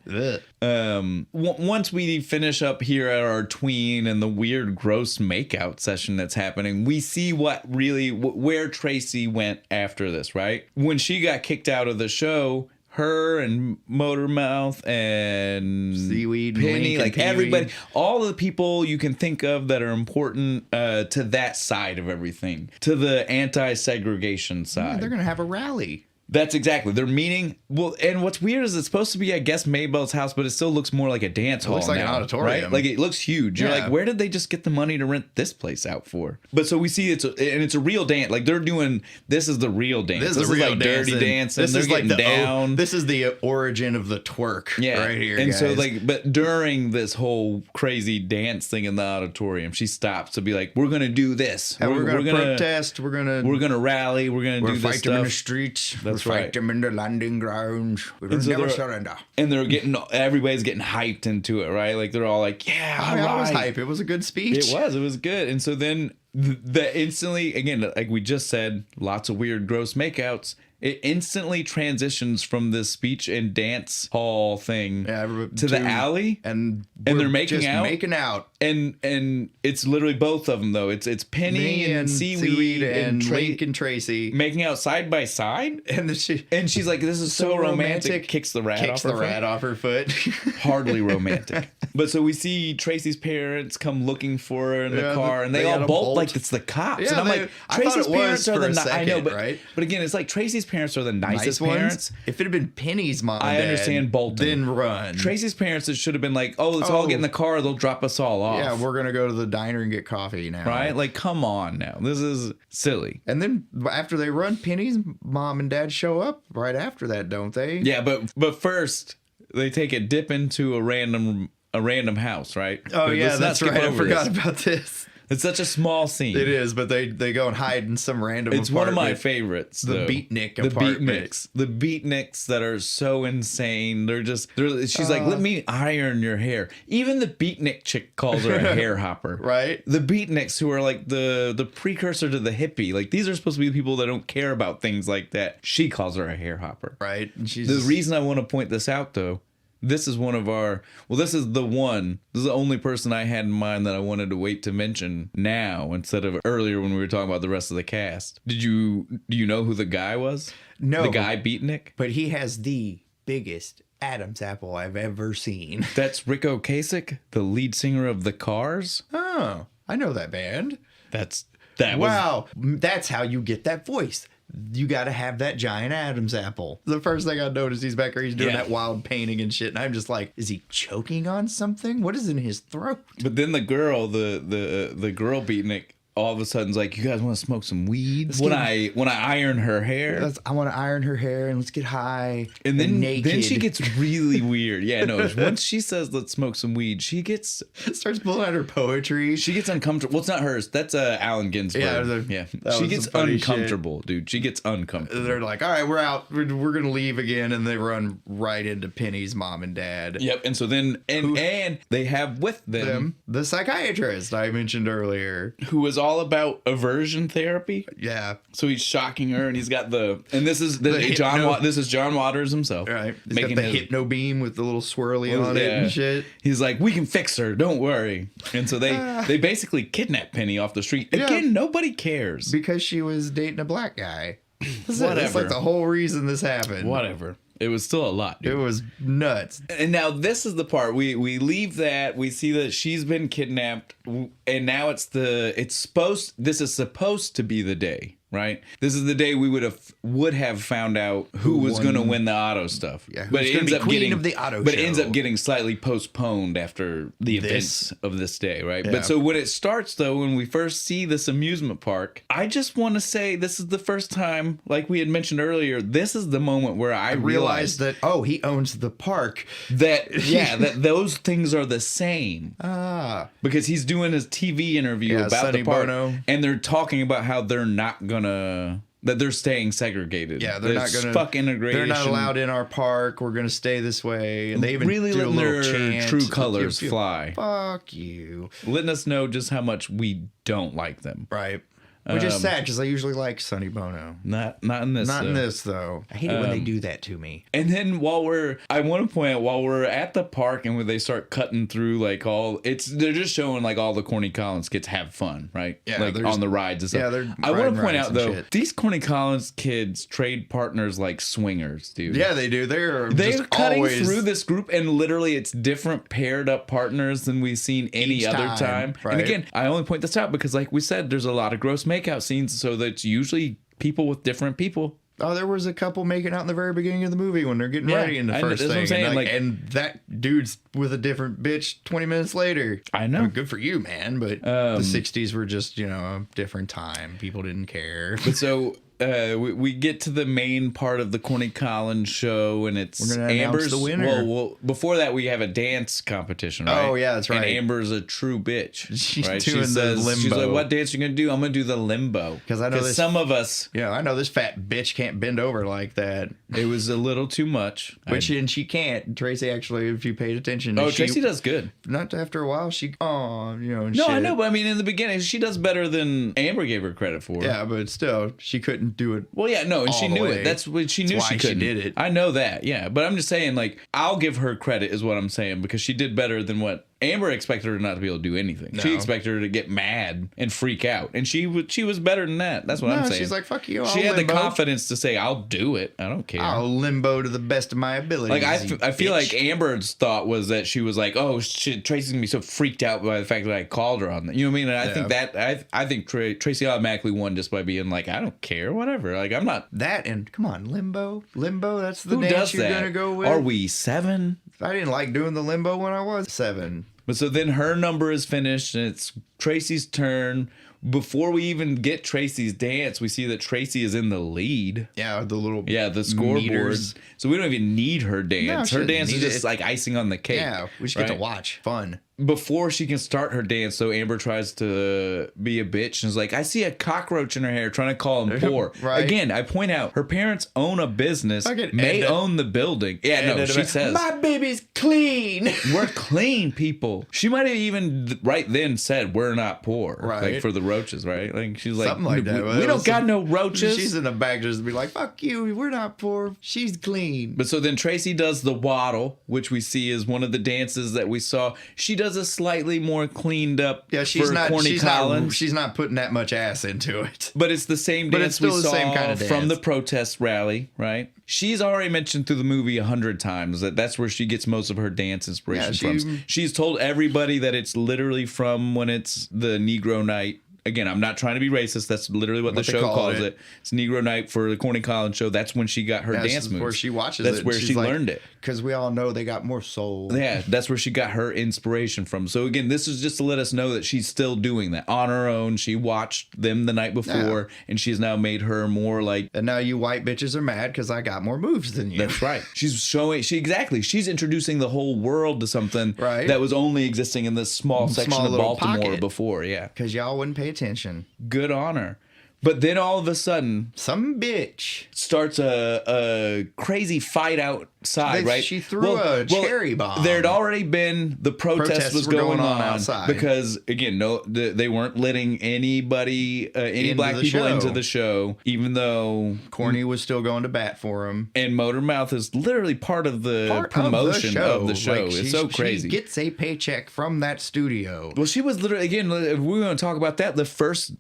Once we finish up here at our tween and the weird, gross makeout session that's happening, we see where Tracy went after this, right? When she got kicked out of the show, her and Motormouth and
Seaweed,
Penny, like everybody, all the people you can think of that are important to that side of everything, to the anti-segregation side.
Yeah, they're gonna have a rally.
That's exactly. They're meeting. Well, and what's weird is it's supposed to be, I guess, Maybell's house, but it still looks more like a dance hall. It looks like an
auditorium.
Right? Like, it looks huge. You're like, where did they just get the money to rent this place out for? But so we see it's a real dance. Like, they're doing, this is the real dance. This is like Dirty Dancing.
This is like down. This is the origin of the twerk right here,
and
guys.
so, like, but during this whole crazy dance thing in the auditorium, she stops to be like, we're going to do this.
We're going to protest. We're going
to rally. We're going to do this stuff.
Fight them in the streets.
That's
right. Fight them in the landing grounds. We will never surrender.
And everybody's getting hyped into it, right? Like they're all like, yeah, all right.
I was hype. It was a good speech.
It was good. And so then the instantly, again, like we just said, lots of weird, gross makeouts. it instantly transitions from this speech and dance hall thing to the alley,
and
they're making
out.
And it's literally both of them though. It's Penny and Seaweed
and Link and Tracy
making out side by side, and she's like, "This is so romantic." Kicks the rat
off her foot.
Hardly romantic. But so we see Tracy's parents come looking for her in the car, and they all bolt like it's the cops.
Yeah,
and I'm like, Tracy's parents are the I know, but again, it's like Tracy's parents are the nicest parents.
If it had been Penny's mom,
I understand bolting.
Then run.
Tracy's parents, it should have been like, let's all get in the car. They'll drop us all off.
Yeah, we're gonna go to the diner and get coffee now.
Right? Like, come on now. This is silly.
And then after they run, Penny's mom and dad show up right after that, don't they?
Yeah, but first they take a dip into a random house, right?
Oh yeah, that's right. I forgot about this.
It's such a small scene.
It is, but they go and hide in some random
It's one of my favorites.
The Beatnik apartment.
The Beatniks that are so insane. She's like, let me iron your hair. Even the Beatnik chick calls her a hair hopper.
Right?
The Beatniks, who are like the precursor to the hippie. Like, these are supposed to be people that don't care about things like that. She calls her a hair hopper.
Right? And
the reason I want to point this out, though, this is this is the only person I had in mind that I wanted to wait to mention now instead of earlier when we were talking about the rest of the cast. Do you know who the guy was?
No.
The guy Beatnik?
But he has the biggest Adam's apple I've ever seen.
That's Rick Ocasek, the lead singer of The Cars.
Oh, I know that band.
Wow,
that's how you get that voice. You got to have that giant Adam's apple. The first thing I noticed, he's back there, he's doing that wild painting and shit, and I'm just like, is he choking on something? What is in his throat?
But then the girl, the girl Beatnik, all of a sudden's like, you guys want to smoke some weed? When I iron her hair.
I want to iron her hair and let's get high.
And then she gets really weird. Yeah, no. Once she says let's smoke some weed, she
starts pulling out her poetry.
She gets uncomfortable. Well, it's not hers. That's Allen Ginsberg. Yeah. She gets uncomfortable, dude. She gets uncomfortable.
They're like, all right, we're out. We're gonna leave again, and they run right into Penny's mom and dad.
Yep. And so then and they have with them
the psychiatrist I mentioned earlier,
who was all about aversion therapy.
Yeah.
So he's shocking her, and he's got this is John Waters himself.
Right. He's got the hypno beam with the little swirly on it and shit.
He's like, we can fix her. Don't worry. And so they basically kidnap Penny off the street. Again, nobody cares.
Because she was dating a black guy.
Whatever.
That's like the whole reason this happened.
Whatever. It was still a lot, dude.
It was nuts.
And now this is the part we leave that, we see that she's been kidnapped, and now this is supposed to be the day, right? This is the day we would have found out who was going to win the auto stuff.
Yeah, but it ends up queen of the auto
but
show.
It ends up getting slightly postponed after the events of this day, right?
Yeah.
But so when it starts, though, when we first see this amusement park, I just want to say this is the first time, like we had mentioned earlier, this is the moment where I realized
that he owns the park.
That those things are the same. Because he's doing his TV interview about
Sonny
the park,
Bono.
And they're talking about how they're not gonna. That they're staying segregated.
Yeah, they're not gonna
fuck integration.
They're not allowed in our park. We're gonna stay this way. And they even
really
do a
letting
little
their
chant.
true colors fly.
Fuck you.
Letting us know just how much we don't like them.
Right. Which is sad because I usually like Sonny Bono.
Not in this.
Not in this though. I hate it when they do that to me.
And then I want to point out while we're at the park and when they start cutting through like they're just showing like all the Corny Collins kids have fun, right?
Yeah,
like on the rides and stuff.
Yeah, they're.
I want to point out though,
shit.
these Corny Collins kids trade partners like swingers, dude.
Yeah, they do. They're
cutting through this group and literally it's different paired up partners than we've seen any other time.
Right.
And again, I only point this out because like we said, there's a lot of gross makeout scenes, so that's usually people with different people.
Oh, there was a couple making out in the very beginning of the movie when they're getting ready in the first thing. What I'm
saying.
And that dude's with a different bitch 20 minutes later.
I know.
Good for you, man. But the 60s were just, a different time. People didn't care.
But so we get to the main part of the Corny Collins show, and it's
We're gonna
Amber's
announce the winner.
Well, before that, we have a dance competition, right?
Oh, yeah, that's right.
And Amber's a true bitch.
She's
right?
doing the limbo.
She's like, what dance are you going to do? I'm going to do the limbo.
Because I know
some of us...
I know this fat bitch can't bend over like that. It was a little too much. And she can't. Tracy actually, if you paid attention.
Tracy does good.
Not after a while, she,
No,
shit.
I know, but I mean, in the beginning, she does better than Amber gave her credit for.
Yeah, but still, she couldn't do it.
Well, yeah, no, and she knew it. That's what she knew. That's why she did it. I know that, yeah. But I'm just saying, like, I'll give her credit, is what I'm saying, because she did better than what Amber expected her not to be able to do anything. No. She expected her to get mad and freak out, and she was better than that. That's what I'm saying.
She's like, "Fuck you."
She had the confidence to say, "I'll do it. I don't care.
I'll limbo to the best of my ability."
Like I feel like Amber's thought was that she was like, "Oh shit, Tracy's gonna be so freaked out by the fact that I called her on that." You know what I mean? And I think that I think Tracy automatically won just by being like, "I don't care, whatever." Like I'm not
that. And come on, limbo. That's the dance you're gonna go with.
Are we 7?
I didn't like doing the limbo when I was 7.
But so then her number is finished and it's Tracy's turn. Before we even get Tracy's dance, we see that Tracy is in the lead.
Yeah,
the scoreboard. So we don't even need her dance. Her dance is just like icing on the cake.
Yeah, we should get to watch. Fun.
Before she can start her dance, so Amber tries to be a bitch and is like, I see a cockroach in her hair, trying to call him poor. Right. Again, I point out, her parents own a business, may own the building. Yeah, no, she says,
my baby's clean.
We're clean people. She might have even right then said, we're not poor. Right. Like for the roaches, right? Like she's like, something like that. We don't got no roaches.
She's in the back just to be like, fuck you, we're not poor. She's clean.
But so then Tracy does the waddle, which we see is one of the dances that we saw. She does a slightly more cleaned up Corny Collins.
She's not putting that much ass into it.
But it's the same dance we saw from the protest rally, right? She's already mentioned through the movie 100 times that's where she gets most of her dance inspiration from. She's told everybody that it's literally from when it's the Negro Night. Again, I'm not trying to be racist. That's literally what the show calls it. It's Negro Night for the Corny Collins Show. That's when she got her dance moves.
Where she watches
That's where she learned it.
Because we all know they got more soul.
Yeah, that's where she got her inspiration from. So again, this is just to let us know that she's still doing that on her own. She watched them the night before, and she's now made her more like.
And now you white bitches are mad because I got more moves than you.
That's right. She's showing. She's introducing the whole world to something that was only existing in this small section of Baltimore before. Yeah,
because y'all wouldn't pay attention.
Good on her. But then all of a sudden,
some bitch
starts a crazy fight outside, right?
She threw a cherry bomb.
There had already been the protest was going on outside because again, they weren't letting any black people into the show, even though
Corny was still going to bat for him.
And Motor Mouth is literally part of the promotion of the show. Like it's so crazy.
She gets a paycheck from that studio.
Well, she was literally again. If we're going to talk about that, the first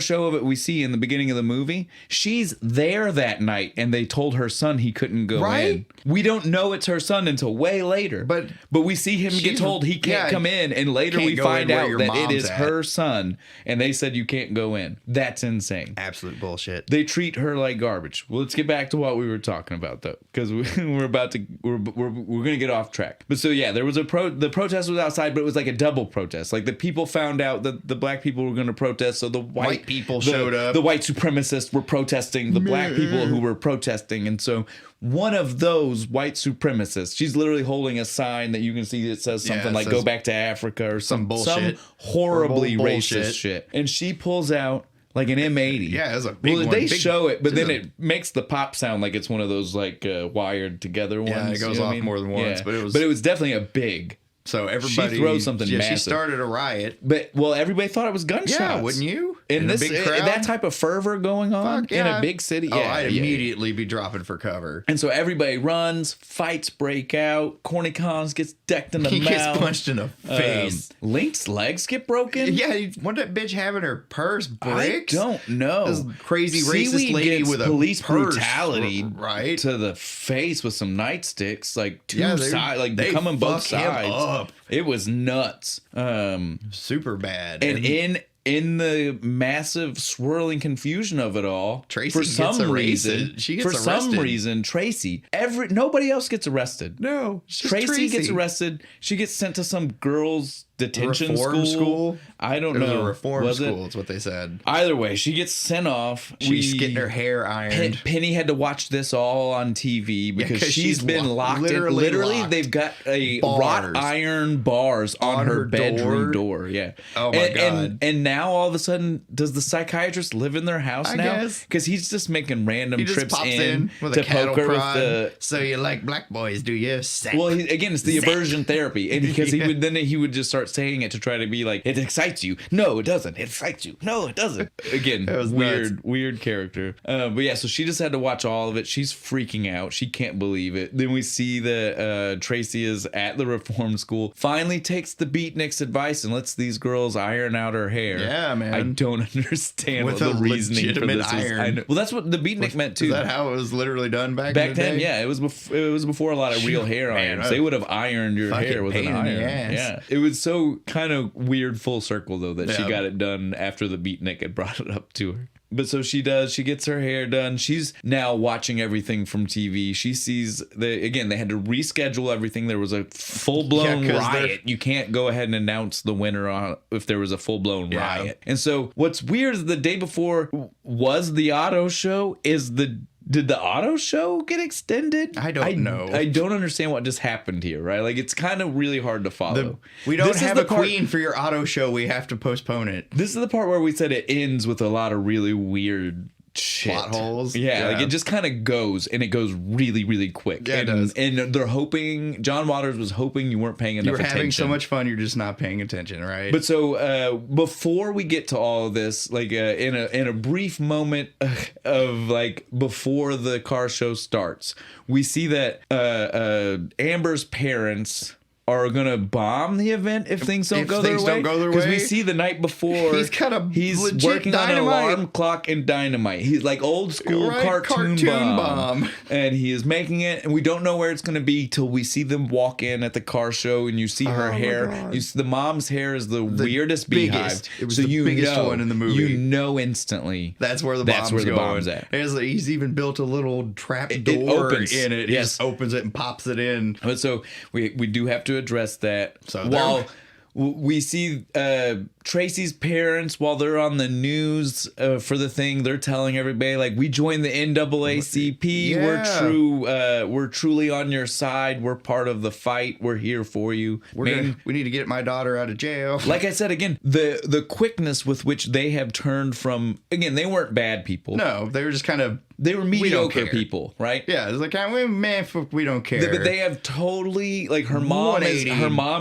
show of it we see in the beginning of the movie, she's there that night and they told her son he couldn't go in. We don't know it's her son until way later. But we see him get told he can't come in, and later we find out that it is her son and they said you can't go in. That's insane.
Absolute bullshit.
They treat her like garbage. Well, let's get back to what we were talking about though, because we're going to get off track. But so yeah, there was the protest was outside, but it was like a double protest. Like the people found out that the black people were going to protest, so the white
people showed up.
The white supremacists were protesting the black people who were protesting, and so one of those white supremacists, she's literally holding a sign that you can see that says something like "Go back to Africa" or some bullshit, some horribly racist shit, and she pulls out like an M80.
Yeah, it's a big one.
They show it, but then it makes the pop sound like it's one of those like wired together ones.
Yeah, it goes off more than once,
but it was definitely a big.
So everybody
she throws something massive.
She started a riot.
But everybody thought it was gunshots.
Yeah, wouldn't you?
In this big crowd? That type of fervor going on in a big city. Yeah,
I'd immediately be dropping for cover.
And so everybody runs, fights break out. Corny Collins gets decked in the mouth.
He gets punched in the face.
Link's legs get broken.
Yeah, what that bitch having her purse breaks?
I don't know.
This crazy racist lady with a
police
purse,
brutality
right
to the face with some nightsticks, like two sides, like
they
coming both sides.
Up.
It was nuts.
Super bad.
And in the massive swirling confusion of it all,
Tracy for some reason,
Tracy, nobody else gets arrested.
No,
Tracy gets arrested. She gets sent to some girls' detention
reform school.
I don't know.
It was a reform
was
school. It's what they said.
Either way, she gets sent off.
She's getting her hair ironed.
Penny had to watch this all on TV because she's been locked in. Literally,
locked.
they've got a wrought iron bars on her bedroom door. Yeah.
Oh my God.
And now all of a sudden, does the psychiatrist live in their house now? Because he's just making random trips in
with
to
a cattle
poke her
prod.
with the.
So you like black boys, do you? Zap.
Well, again, it's the aversion therapy, and because he would just start saying it to try to be like, it excites you. No, it doesn't. It excites you. No, it doesn't. Again, weird character. But yeah, so she just had to watch all of it. She's freaking out. She can't believe it. Then we see that Tracy is at the reform school. Finally takes the beatnik's advice and lets these girls iron out her hair.
Yeah, man.
I don't understand
With
what the reasoning for this
iron.
is. Well, that's what the beatnik meant too.
Is that how it was literally done back
then?
day?
Yeah, it was before a lot of real hair irons. They would have ironed your hair with an iron. Yeah, it was so kind of weird full circle though that she got it done after the beatnik had brought it up to her. But so she does. She gets her hair done. She's now watching everything from TV. She sees they had to reschedule everything. There was a full-blown riot. You can't go ahead and announce the winner if there was a full-blown riot. And so what's weird is the day before was the auto show. Did the auto show get extended?
I don't know.
I don't understand what just happened here, right? Like, it's kind of really hard to follow.
We don't have a queen for your auto show. We have to postpone it.
This is the part where we said it ends with a lot of really weird shit.
Plot holes.
Yeah, like it just kind of goes, and it goes really, really quick.
Yeah, it does.
And they're hoping, John Waters was hoping you weren't paying enough attention.
You're having so much fun, you're just not paying attention, right?
But so before we get to all of this, like in a brief moment of like before the car show starts, we see that Amber's parents are gonna bomb the event if things don't go their way. Because we see the night before he's working on an alarm clock and dynamite. He's like old school cartoon bomb, and he is making it. And we don't know where it's gonna be till we see them walk in at the car show, and you see her hair. You see the mom's hair is the weirdest beehive.
It was the biggest one in the movie.
You know instantly
that's where the bomb's at. He's even built a little trap door in it. He just opens it and pops it in.
But so we do have to address that.
So
while we see Tracy's parents, while they're on the news for the thing, they're telling everybody like, we joined the NAACP. Yeah. We're truly on your side. We're part of the fight. We're here for you.
We need to get my daughter out of jail.
Like I said, again, the quickness with which they have turned from, again, they weren't bad people.
No, they were just kind of,
they were mediocre people, right?
Yeah, it's like, we don't care.
But they have totally, like, her mom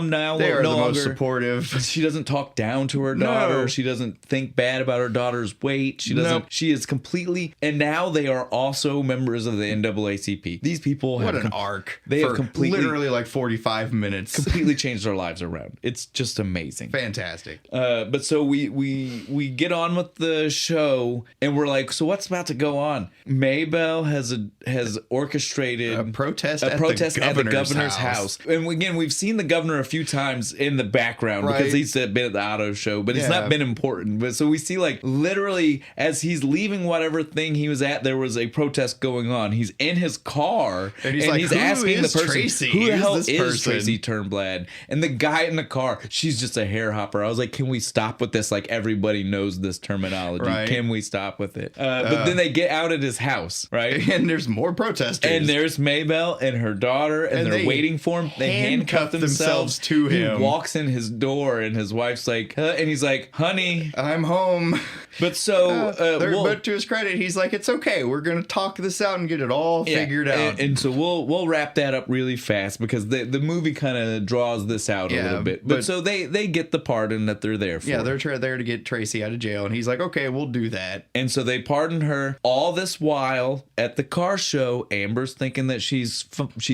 now
they are
no
the
longer
most supportive.
She doesn't talk down to her daughter.
No.
She doesn't think bad about her daughter's weight. She doesn't. Nope. She is completely. And now they are also members of the NAACP. These people
have an arc.
They have completely,
literally like 45 minutes,
completely changed their lives around. It's just amazing,
fantastic.
But so we get on with the show, and we're like, so what's about to go on? Maybelle has orchestrated
a protest
at the governor's house. And again, we've seen the governor a few times in the background because he's been at the auto show, but it's not been important. But so we see like literally as he's leaving whatever thing he was at, there was a protest going on. He's in his car and he's asking the person,
Tracy?
who the hell is Tracy Turnblad? And the guy in the car, she's just a hair hopper. I was like, can we stop with this? Like everybody knows this terminology. Right. Can we stop with it? But then they get out at his house, right?
And there's more protesters.
And there's Maybelle and her daughter, and they're waiting for him. They handcuff themselves
to him.
He walks in his door, and his wife's like, and he's like, honey,
I'm home.
But so,
but to his credit, he's like, it's okay. We're going to talk this out and get it all figured out.
And so we'll wrap that up really fast because the movie kind of draws this out a little bit. But so they get the pardon that they're there for.
Yeah, they're there to get Tracy out of jail. And he's like, okay, we'll do that.
And so they pardon her. All this while at the car show, Amber's thinking that she's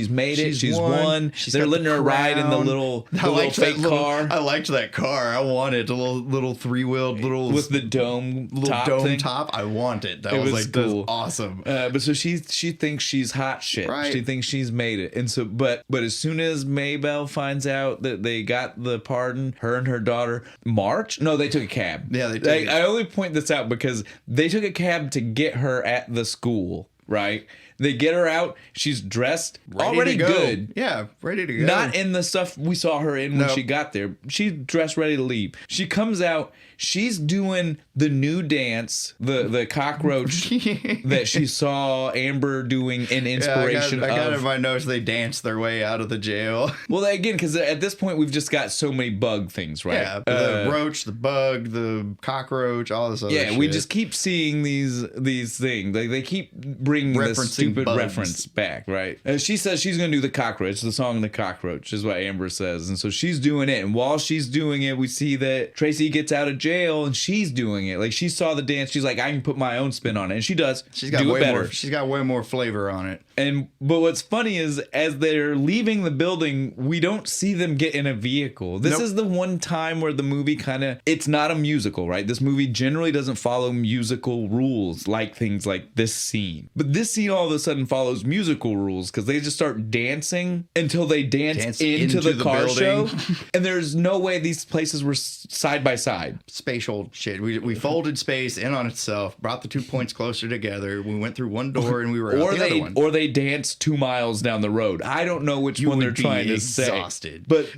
made it. She's won. They're letting her ride in the little fake car.
I liked that car. I want it. A little three-wheeled
with the dome
top. I want it. That was like cool. That's awesome.
But so she thinks she's hot shit. Right. She thinks she's made it. And so but as soon as Maybelle finds out that they got the pardon, her and her daughter march. No, they took a cab.
Yeah, they took
I only point this out because they took a cab to get her at the school. right? They get her out. She's dressed already good.
Yeah, ready to go.
Not in the stuff we saw her in when she got there. She's dressed ready to leave. She comes out. She's doing the new dance, the cockroach that she saw Amber doing in inspiration
I got in my notes they danced their way out of the jail.
Well, again, because at this point we've just got so many bug things, right?
Yeah, the roach, the bug, the cockroach, all this other shit.
Yeah, we just keep seeing these things. They keep bringing this stupid reference back, right? She says she's going to do the cockroach, the song The Cockroach is what Amber says. And so she's doing it. And while she's doing it, we see that Tracy gets out of jail and she's doing it. Like, she saw the dance. She's like, I can put my own spin on it. And she does. She's got
She's got way more flavor on it.
But what's funny is as they're leaving the building, we don't see them get in a vehicle. This is the one time where the movie it's not a musical, right? This movie generally doesn't follow musical rules like things like this scene. But this scene all of a sudden follows musical rules because they just start dancing until they dance into the car show. And there's no way these places were side by side.
Spatial shit. We folded space in on itself, brought the 2 points closer together. We went through one door and we were out the other one.
Or they danced 2 miles down the road. I don't know which one they're trying to say. But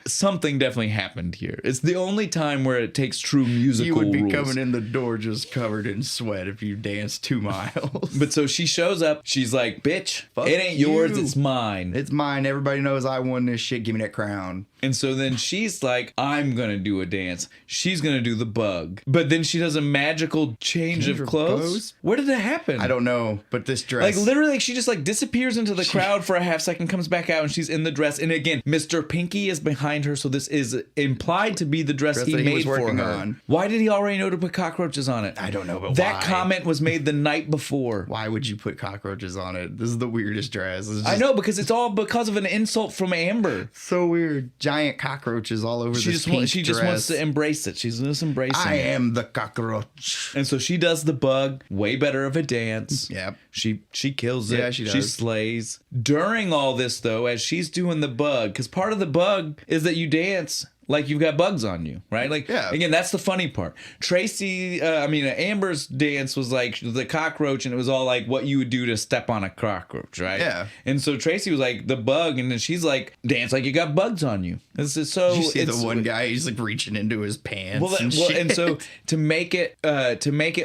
something definitely happened here. It's the only time where it takes true musical rules.
You would be coming in the door just covered in sweat if you danced 2 miles.
But so she shows up. She's like, bitch, it ain't yours, it's mine.
It's mine. Everybody knows I won this shit. Give me that crown.
And so then she's like, I'm going to do a dance. She's going to do the bug. But then she does a magical change of clothes. Where did that happen?
I don't know. But this dress.
Like, literally, she just like disappears into the crowd for a half second, comes back out, and she's in the dress. And again, Mr. Pinky is behind her. So this is implied to be the dress he made for her. Why did he already know to put cockroaches on it?
I don't know, but
that comment was made the night before.
Why would you put cockroaches on it? This is the weirdest dress.
I know, because it's all because of an insult from Amber.
So weird. Giant cockroaches all over
she
this pink
She just wants to embrace it. She's just embracing it.
I am the cockroach.
And so she does the bug. Way better of a dance.
Yep.
She kills it.
Yeah, she does.
She slays. During all this, though, as she's doing the bug, because part of the bug is that you dance like you've got bugs on you, right? Like, again, that's the funny part. Amber's dance was like the cockroach, and it was all like what you would do to step on a cockroach, right?
Yeah.
And so Tracy was like the bug, and then she's like, dance like you got bugs on you. Did you see
the one guy? He's like reaching into his pants.
And so to make it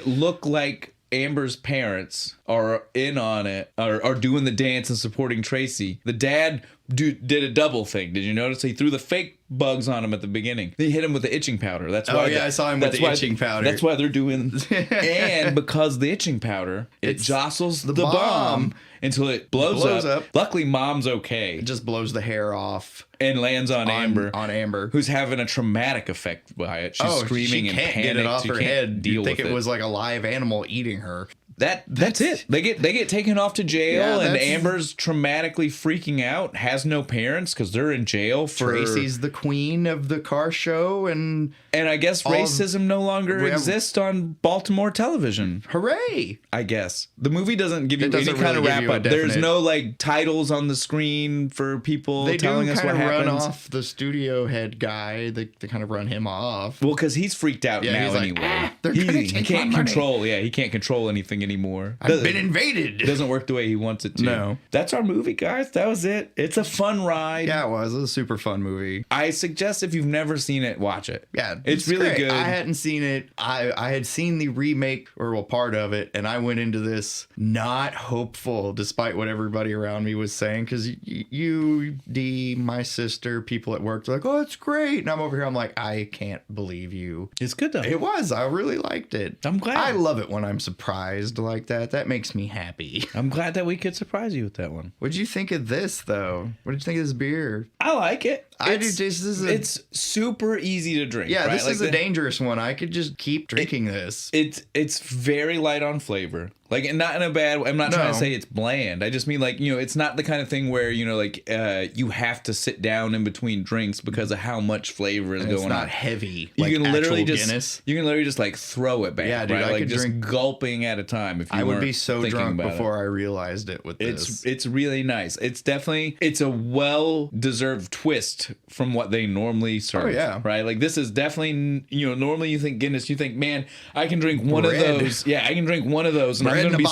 look like Amber's parents are in on it, are doing the dance and supporting Tracy, the dad did a double thing. Did you notice? He threw the fake bugs on him at the beginning. He hit him with the itching powder. That's why.
I saw him with the itching powder.
That's why they're doing. And because the itching powder, it jostles the bomb until it blows up. Luckily, Mom's okay.
It just blows the hair off
and lands on
Amber,
who's having a traumatic effect by it. She's screaming and panicked.
Get it off her head.
You'd
think it was like a live animal eating her.
That's it. They get taken off to jail, and Amber's traumatically freaking out. Has no parents because they're in jail for.
Tracy's the queen of the car show, and
I guess racism no longer exists on Baltimore television.
Hooray!
I guess the movie doesn't give you any kind of wrap up. There's no like titles on the screen for people telling us what happens.
They run off the studio head guy. They kind of run him off.
Well, because he's freaked out now anyway. He can't control. Yeah, he can't control anything anymore.
I've been invaded.
It doesn't work the way he wants it to.
No.
That's our movie, guys. That was it. It's a fun ride.
Yeah, it was. It was a super fun movie.
I suggest if you've never seen it, watch it.
Yeah,
it's really
great.
good.
I hadn't seen it. I had seen the remake or part of it, and I went into this not hopeful, despite what everybody around me was saying. Because you, Dee, my sister, people at work, they're like, "Oh, it's great," and I'm over here. I'm like, I can't believe you.
It's good though.
It was. I really liked it.
I'm glad.
I love it when I'm surprised like that. That makes me happy.
I'm glad that we could surprise you with that one.
What'd you think of this, though? What did you think of this beer?
I like it.
It's
super easy to drink.
Yeah,
right?
this is a dangerous one. I could just keep drinking this.
It's very light on flavor. Like, not in a bad way. I'm not trying to say it's bland. I just mean, like, it's not the kind of thing where, you have to sit down in between drinks because of how much flavor is going on. It's
not heavy.
You can literally
Guinness.
just like throw it back.
Yeah, dude,
right?
I could
just
drink
gulping at a time. If you
I would be so drunk before I realized it with this.
It's really nice. It's a well-deserved serve twist from what they normally serve.
Oh, yeah.
Right? Like, this is definitely, normally you think Guinness, you think, man, I can drink one of those. Yeah, I can drink one of those, and I'm going to be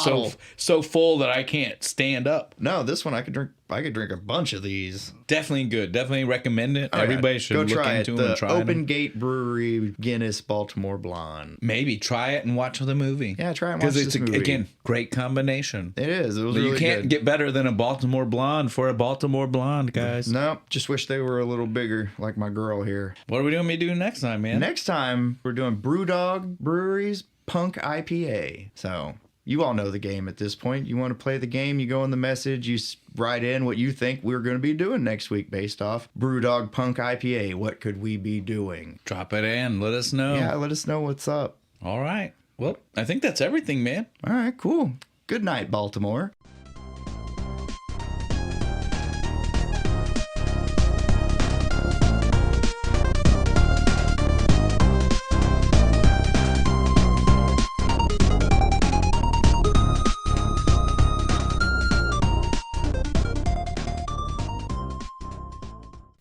so full that I can't stand up.
No, this one I could drink a bunch of these.
Definitely good. Definitely recommend it. Everybody should
go
look
try
into
it.
them and try them.
Open Gate Brewery Guinness Baltimore Blonde.
Maybe try it and watch the movie.
Yeah, try and watch this movie.
Again, great combination.
It is. It was really
You can't
good.
get better than a Baltimore Blonde for a Baltimore Blonde, guys.
No, just wish they were a little bigger, like my girl here.
What are we doing? Next time, man?
Next time, we're doing Brewdog Brewery's Punk IPA. So, you all know the game at this point. You want to play the game, you go in the message, you write in what you think we're going to be doing next week based off Brewdog Punk IPA. What could we be doing?
Drop it in. Let us know.
Yeah, let us know what's up.
All right. Well, I think that's everything, man.
All right, cool. Good night, Baltimore.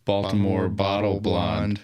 Baltimore Bottle Blonde.